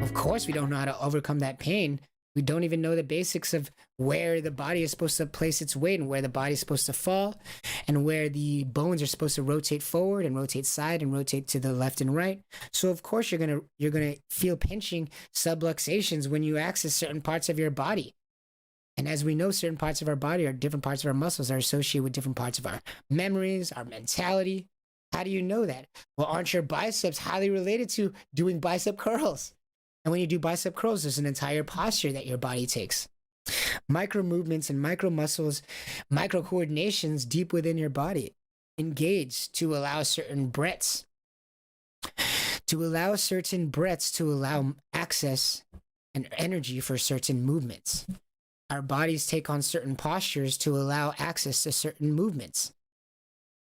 Of course, we don't know how to overcome that pain. We don't even know the basics of where the body is supposed to place its weight and where the body is supposed to fall and where the bones are supposed to rotate forward and rotate side and rotate to the left and right. So of course you're gonna feel pinching subluxations when you access certain parts of your body. And as we know, certain parts of our body or different parts of our muscles are associated with different parts of our memories, our mentality. How do you know that? Well, aren't your biceps highly related to doing bicep curls? And when you do bicep curls, there's an entire posture that your body takes. Micro movements and micro muscles, micro coordinations deep within your body engage to allow certain breaths. To allow access and energy for certain movements. Our bodies take on certain postures to allow access to certain movements.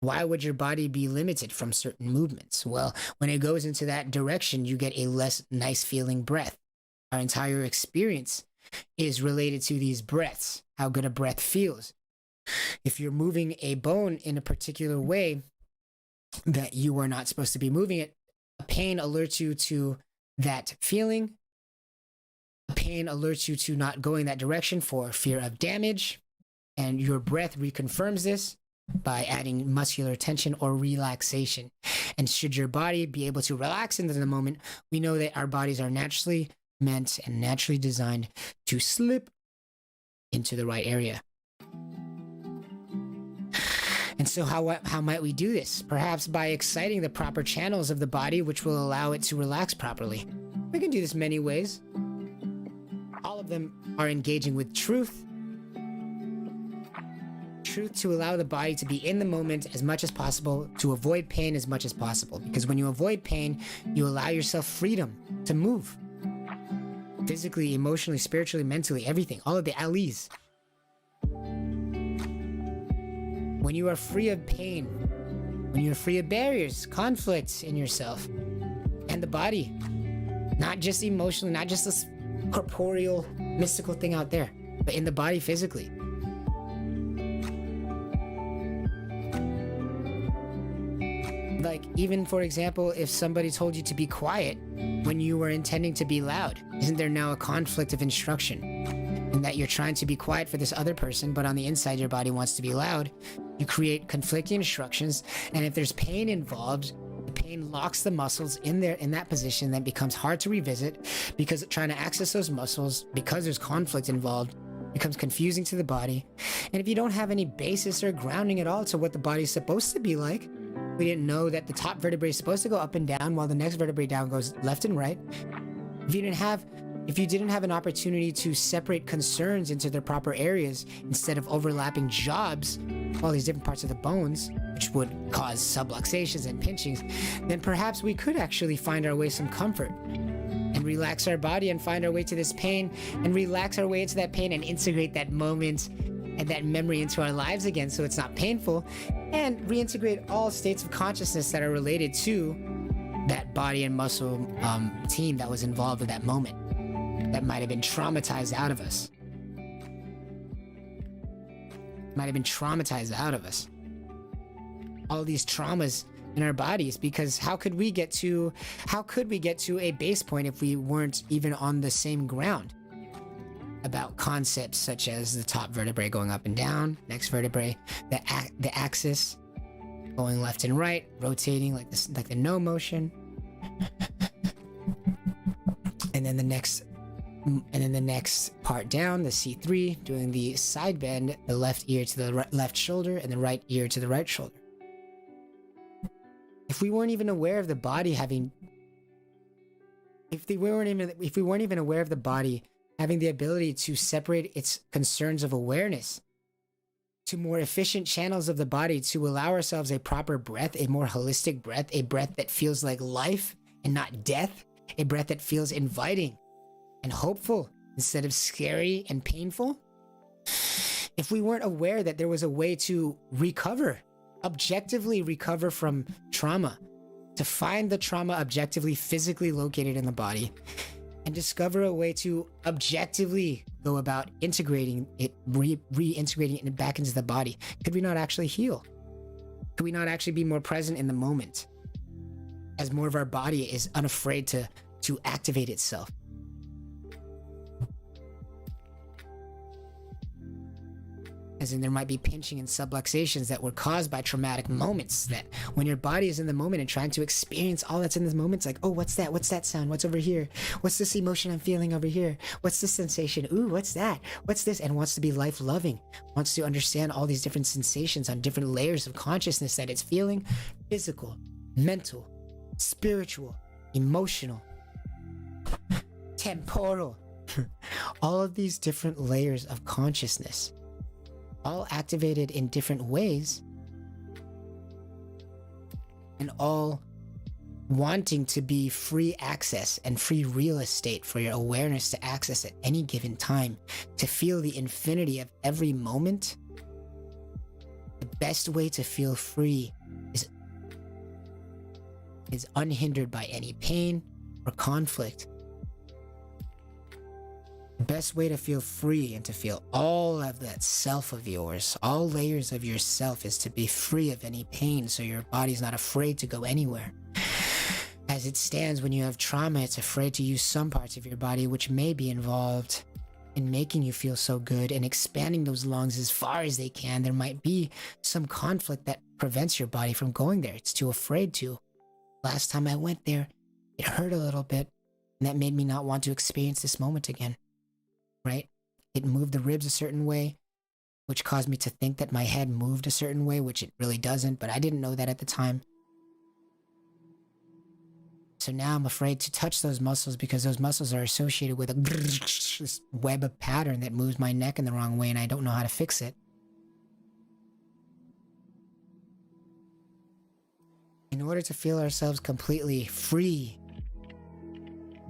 Why would your body be limited from certain movements? Well, when it goes into that direction, you get a less nice feeling breath. Our entire experience is related to these breaths, how good a breath feels. If you're moving a bone in a particular way that you are not supposed to be moving it, a pain alerts you to that feeling. A pain alerts you to not going that direction for fear of damage, and your breath reconfirms this by adding muscular tension or relaxation. And should your body be able to relax into the moment, we know that our bodies are naturally meant and naturally designed to slip into the right area. And so how might we do this? Perhaps by exciting the proper channels of the body, which will allow it to relax properly. We can do this many ways. All of them are engaging with truth to allow the body to be in the moment as much as possible, to avoid pain as much as possible. Because when you avoid pain, you allow yourself freedom to move. Physically, emotionally, spiritually, mentally, everything, all of the alleys. When you are free of pain, when you're free of barriers, conflicts in yourself and the body, not just emotionally, not just this corporeal, mystical thing out there, but in the body physically. Like, even for example, if somebody told you to be quiet when you were intending to be loud, isn't there now a conflict of instruction? In that you're trying to be quiet for this other person, but on the inside your body wants to be loud. You create conflicting instructions, and if there's pain involved, the pain locks the muscles in that position, that becomes hard to revisit, because trying to access those muscles, because there's conflict involved, becomes confusing to the body. And if you don't have any basis or grounding at all to what the body's supposed to be like, we didn't know that the top vertebrae is supposed to go up and down while the next vertebrae down goes left and right. If you didn't have an opportunity to separate concerns into their proper areas instead of overlapping jobs, all these different parts of the bones, which would cause subluxations and pinchings, then perhaps we could actually find our way some comfort and relax our body and find our way to this pain and relax our way into that pain and integrate that moment and that memory into our lives again so it's not painful, and reintegrate all states of consciousness that are related to that body and muscle team that was involved in that moment that might have been traumatized out of us. All these traumas in our bodies, because how could we get to a base point if we weren't even on the same ground about concepts such as the top vertebrae going up and down, next vertebrae, the axis going left and right, rotating like this, like the no motion, and then the next part down, the C3, doing the side bend, the left ear to the left shoulder and the right ear to the right shoulder. If we weren't even aware of the body having the ability to separate its concerns of awareness to more efficient channels of the body, to allow ourselves a proper breath, a more holistic breath, a breath that feels like life and not death, a breath that feels inviting and hopeful instead of scary and painful. If we weren't aware that there was a way to objectively recover from trauma, to find the trauma objectively physically located in the body, and discover a way to objectively go about integrating it, reintegrating it back into the body, could we not actually heal? Could we not actually be more present in the moment as more of our body is unafraid to activate itself? As in, there might be pinching and subluxations that were caused by traumatic moments, that when your body is in the moment and trying to experience all that's in this moment, it's like, oh, what's that? What's that sound? What's over here? What's this emotion I'm feeling over here? What's this sensation? Ooh, what's that? What's this? And wants to be life-loving, wants to understand all these different sensations on different layers of consciousness that it's feeling: physical, mental, spiritual, emotional, temporal. All of these different layers of consciousness, all activated in different ways, and all wanting to be free access and free real estate for your awareness to access at any given time, to feel the infinity of every moment. The best way to feel free is unhindered by any pain or conflict. The best way to feel free and to feel all of that self of yours, all layers of yourself, is to be free of any pain, so your body's not afraid to go anywhere. As it stands, when you have trauma, it's afraid to use some parts of your body which may be involved in making you feel so good and expanding those lungs as far as they can. There might be some conflict that prevents your body from going there. It's too afraid to. Last time I went there, it hurt a little bit, and that made me not want to experience this moment again. Right? It moved the ribs a certain way, which caused me to think that my head moved a certain way, which it really doesn't, but I didn't know that at the time. So now I'm afraid to touch those muscles, because those muscles are associated with this web of pattern that moves my neck in the wrong way, and I don't know how to fix it. In order to feel ourselves completely free,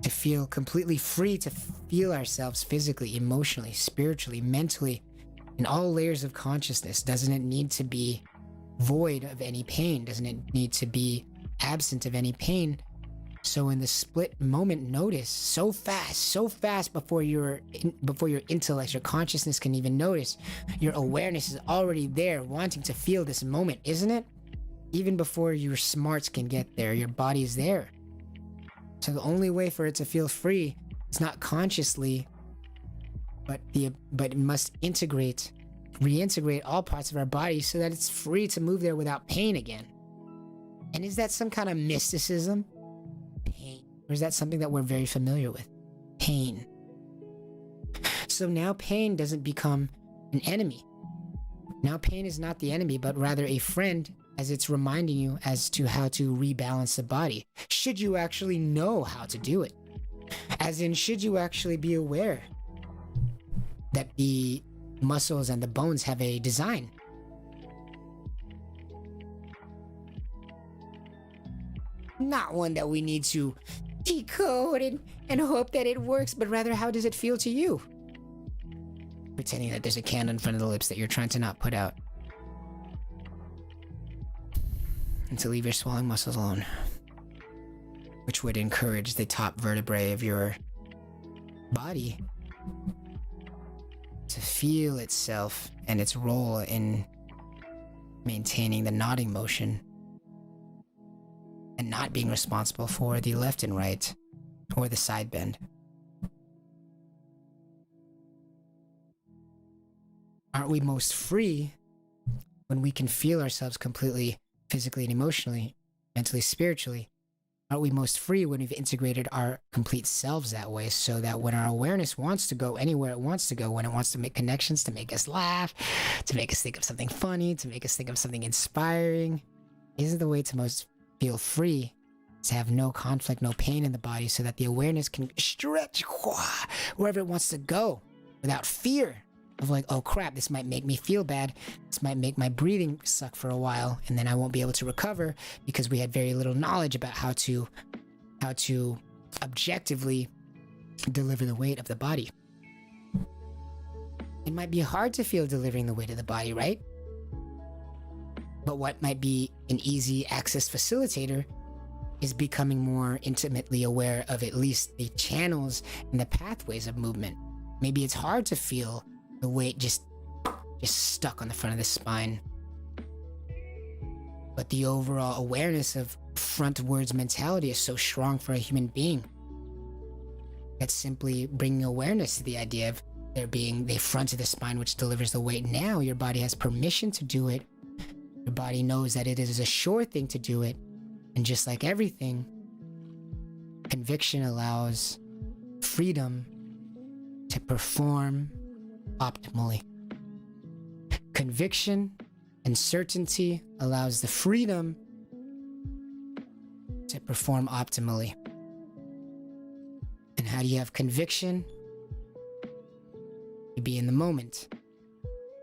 to feel ourselves physically, emotionally, spiritually, mentally, in all layers of consciousness, doesn't it need to be void of any pain? Doesn't it need to be absent of any pain? So in the split moment notice, so fast before your intellect, your consciousness can even notice, your awareness is already there, wanting to feel this moment, isn't it? Even before your smarts can get there, your body's there. So the only way for it to feel free is not consciously, but it must reintegrate all parts of our body so that it's free to move there without pain again. And is that some kind of mysticism? Pain. Or is that something that we're very familiar with? Pain. So now pain doesn't become an enemy. Now pain is not the enemy, but rather a friend, as it's reminding you as to how to rebalance the body. Should you actually know how to do it? As in, should you actually be aware that the muscles and the bones have a design? Not one that we need to decode and hope that it works, but rather, how does it feel to you? pretending that there's a candle in front of the lips that you're trying to not put out. And to leave your swallowing muscles alone, which would encourage the top vertebrae of your body to feel itself and its role in maintaining the nodding motion and not being responsible for the left and right or the side bend. Aren't we most free when we can feel ourselves completely physically and emotionally, mentally, spiritually? Aren't we most free when we've integrated our complete selves that way, so that when our awareness wants to go anywhere it wants to go, when it wants to make connections, to make us laugh, to make us think of something funny, to make us think of something inspiring, isn't the way to most feel free to have no conflict, no pain in the body, so that the awareness can stretch wherever it wants to go without fear of like, oh crap, this might make me feel bad. This might make my breathing suck for a while, and then I won't be able to recover because we had very little knowledge about how to objectively deliver the weight of the body. It might be hard to feel delivering the weight of the body, right? But what might be an easy access facilitator is becoming more intimately aware of at least the channels and the pathways of movement. Maybe it's hard to feel the weight just stuck on the front of the spine, but the overall awareness of frontwards mentality is so strong for a human being. That's simply bringing awareness to the idea of there being the front of the spine which delivers the weight. Now your body has permission to do it. Your body knows that it is a sure thing to do it. And just like everything, conviction allows freedom to perform optimally. Conviction and certainty allows the freedom to perform optimally. And how do you have conviction? You be in the moment.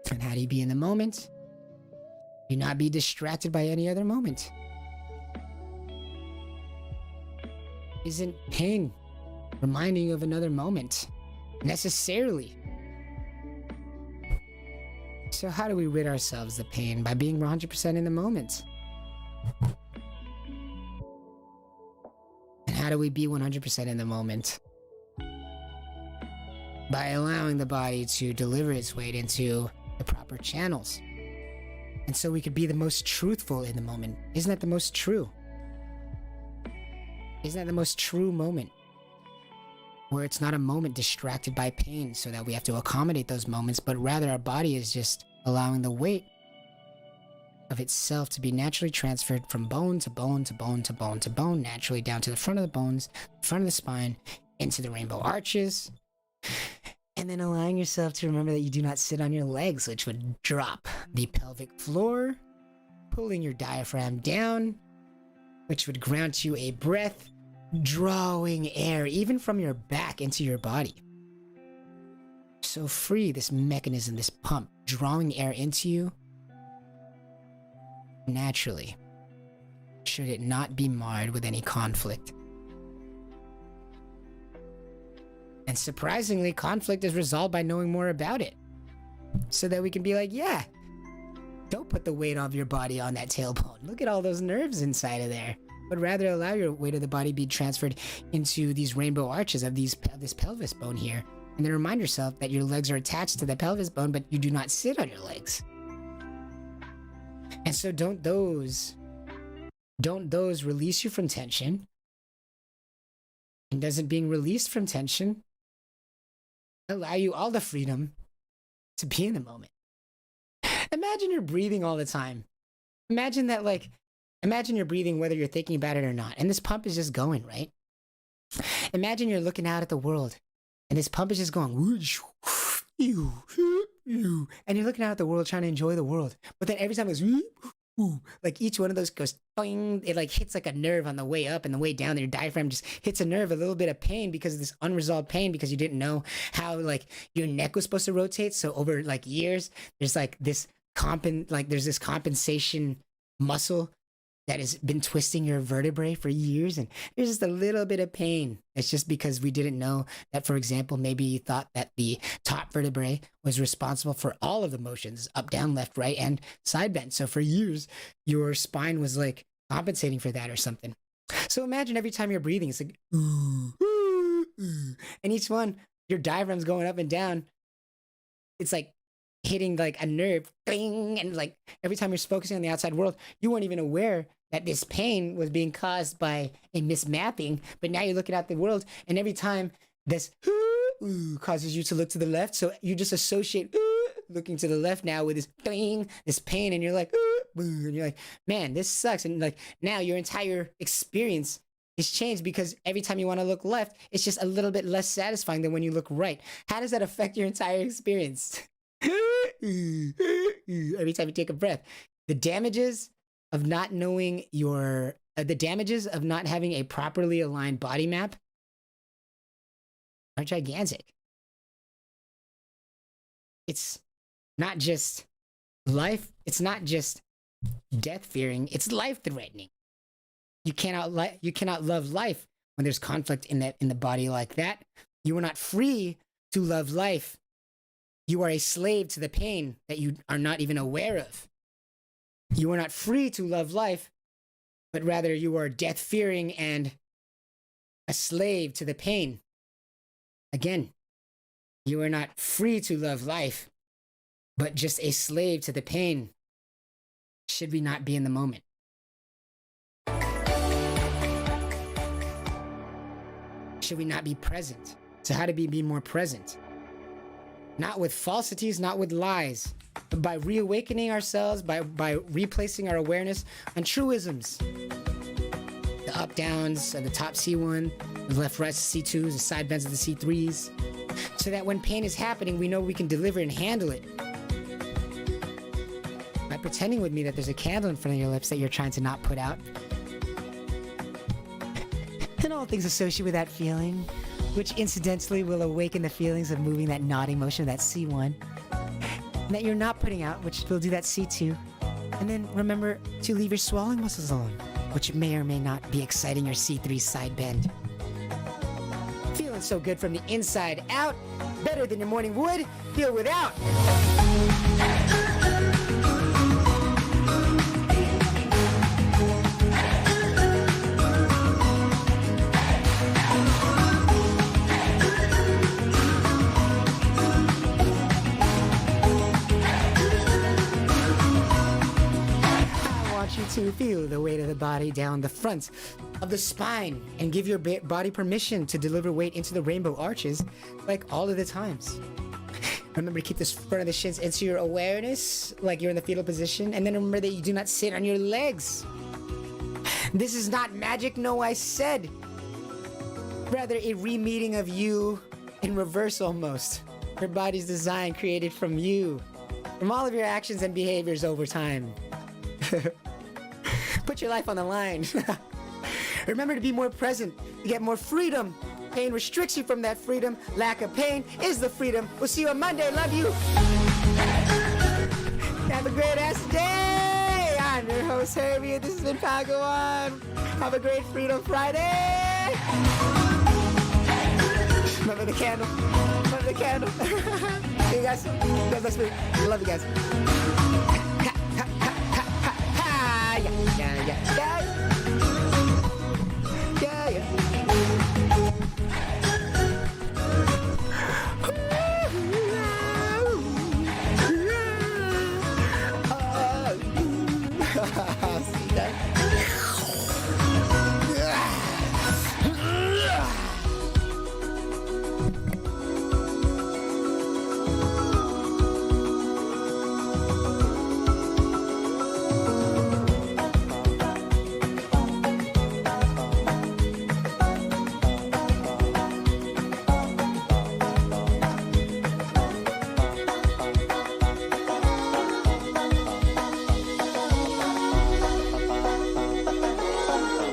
And how do you be in the moment? Do not be distracted by any other moment. Isn't pain reminding you of another moment necessarily? So how do we rid ourselves of the pain? By being 100% in the moment. And how do we be 100% in the moment? By allowing the body to deliver its weight into the proper channels. And so we could be the most truthful in the moment. Isn't that the most true? Isn't that the most true moment? Where it's not a moment distracted by pain so that we have to accommodate those moments, but rather our body is just allowing the weight of itself to be naturally transferred from bone to bone to bone to bone to bone, naturally down to the front of the bones, front of the spine, into the rainbow arches. And then allowing yourself to remember that you do not sit on your legs, which would drop the pelvic floor, pulling your diaphragm down, which would grant you a breath, drawing air even from your back into your body. So free, this mechanism, this pump, drawing air into you naturally, should it not be marred with any conflict. And surprisingly, conflict is resolved by knowing more about it. So that we can be like, yeah, don't put the weight of your body on that tailbone. Look at all those nerves inside of there. But rather allow your weight of the body be transferred into these rainbow arches of this pelvis bone here. And then remind yourself that your legs are attached to the pelvis bone, but you do not sit on your legs. And so don't those release you from tension? And doesn't being released from tension allow you all the freedom to be in the moment? Imagine you're breathing all the time. Imagine you're breathing whether you're thinking about it or not. And this pump is just going, right? Imagine you're looking out at the world and this pump is just going, and you're looking out at the world trying to enjoy the world. But then every time it goes, like each one of those goes, boing, it like hits like a nerve on the way up and the way down. Your diaphragm just hits a nerve, a little bit of pain because of this unresolved pain because you didn't know how like your neck was supposed to rotate. So over like years, there's like this there's this compensation muscle that has been twisting your vertebrae for years, and there's just a little bit of pain. It's just because we didn't know that, for example, maybe you thought that the top vertebrae was responsible for all of the motions, up, down, left, right, and side bend. So for years, your spine was like compensating for that or something. So imagine every time you're breathing, it's like, ooh, ooh, ooh. And each one, your diaphragm's going up and down. It's like hitting like a nerve, ding, and like every time you're focusing on the outside world, you weren't even aware that this pain was being caused by a mismapping. But now you're looking at the world, and every time this causes you to look to the left, so you just associate looking to the left now with this ding, this pain, and you're like, and you're like, man, this sucks. And like now your entire experience is changed because every time you want to look left, it's just a little bit less satisfying than when you look right. How does that affect your entire experience? Every time you take a breath, the damages of not knowing the damages of not having a properly aligned body map are gigantic. It's not just life, it's not just death fearing, it's life threatening. You cannot love life when there's conflict in the body like that. You are not free to love life. You are a slave to the pain that you are not even aware of. You are not free to love life, but rather you are death-fearing and a slave to the pain. Again, you are not free to love life, but just a slave to the pain. Should we not be in the moment? Should we not be present? So how do we be more present? Not with falsities, not with lies, but by reawakening ourselves, by replacing our awareness on truisms. The up downs of the top C1, the left rights C2s, the side bends of the C3s. So that when pain is happening, we know we can deliver and handle it. By pretending with me that there's a candle in front of your lips that you're trying to not put out. And all things associated with that feeling, which incidentally will awaken the feelings of moving that nodding motion of that C1, and that you're not putting out, which will do that C2. And then remember to leave your swallowing muscles alone, which may or may not be exciting your C3 side bend. Feeling so good from the inside out, better than your morning wood, feel without. To feel the weight of the body down the front of the spine and give your body permission to deliver weight into the rainbow arches like all of the times. Remember to keep the front of the shins into your awareness like you're in the fetal position, and then remember that you do not sit on your legs. This is not magic, no, I said. Rather a re-meeting of you in reverse almost. Your body's design created from you, from all of your actions and behaviors over time. Put your life on the line. Remember to be more present, to get more freedom. Pain restricts you from that freedom. Lack of pain is the freedom. We'll see you on Monday. Love you. Have a great ass day. I'm your host, Herbie, and this has been Pagawan. Have a great Freedom Friday. Remember the candle. Remember the candle. See you guys. You guys, let's be. Love you guys.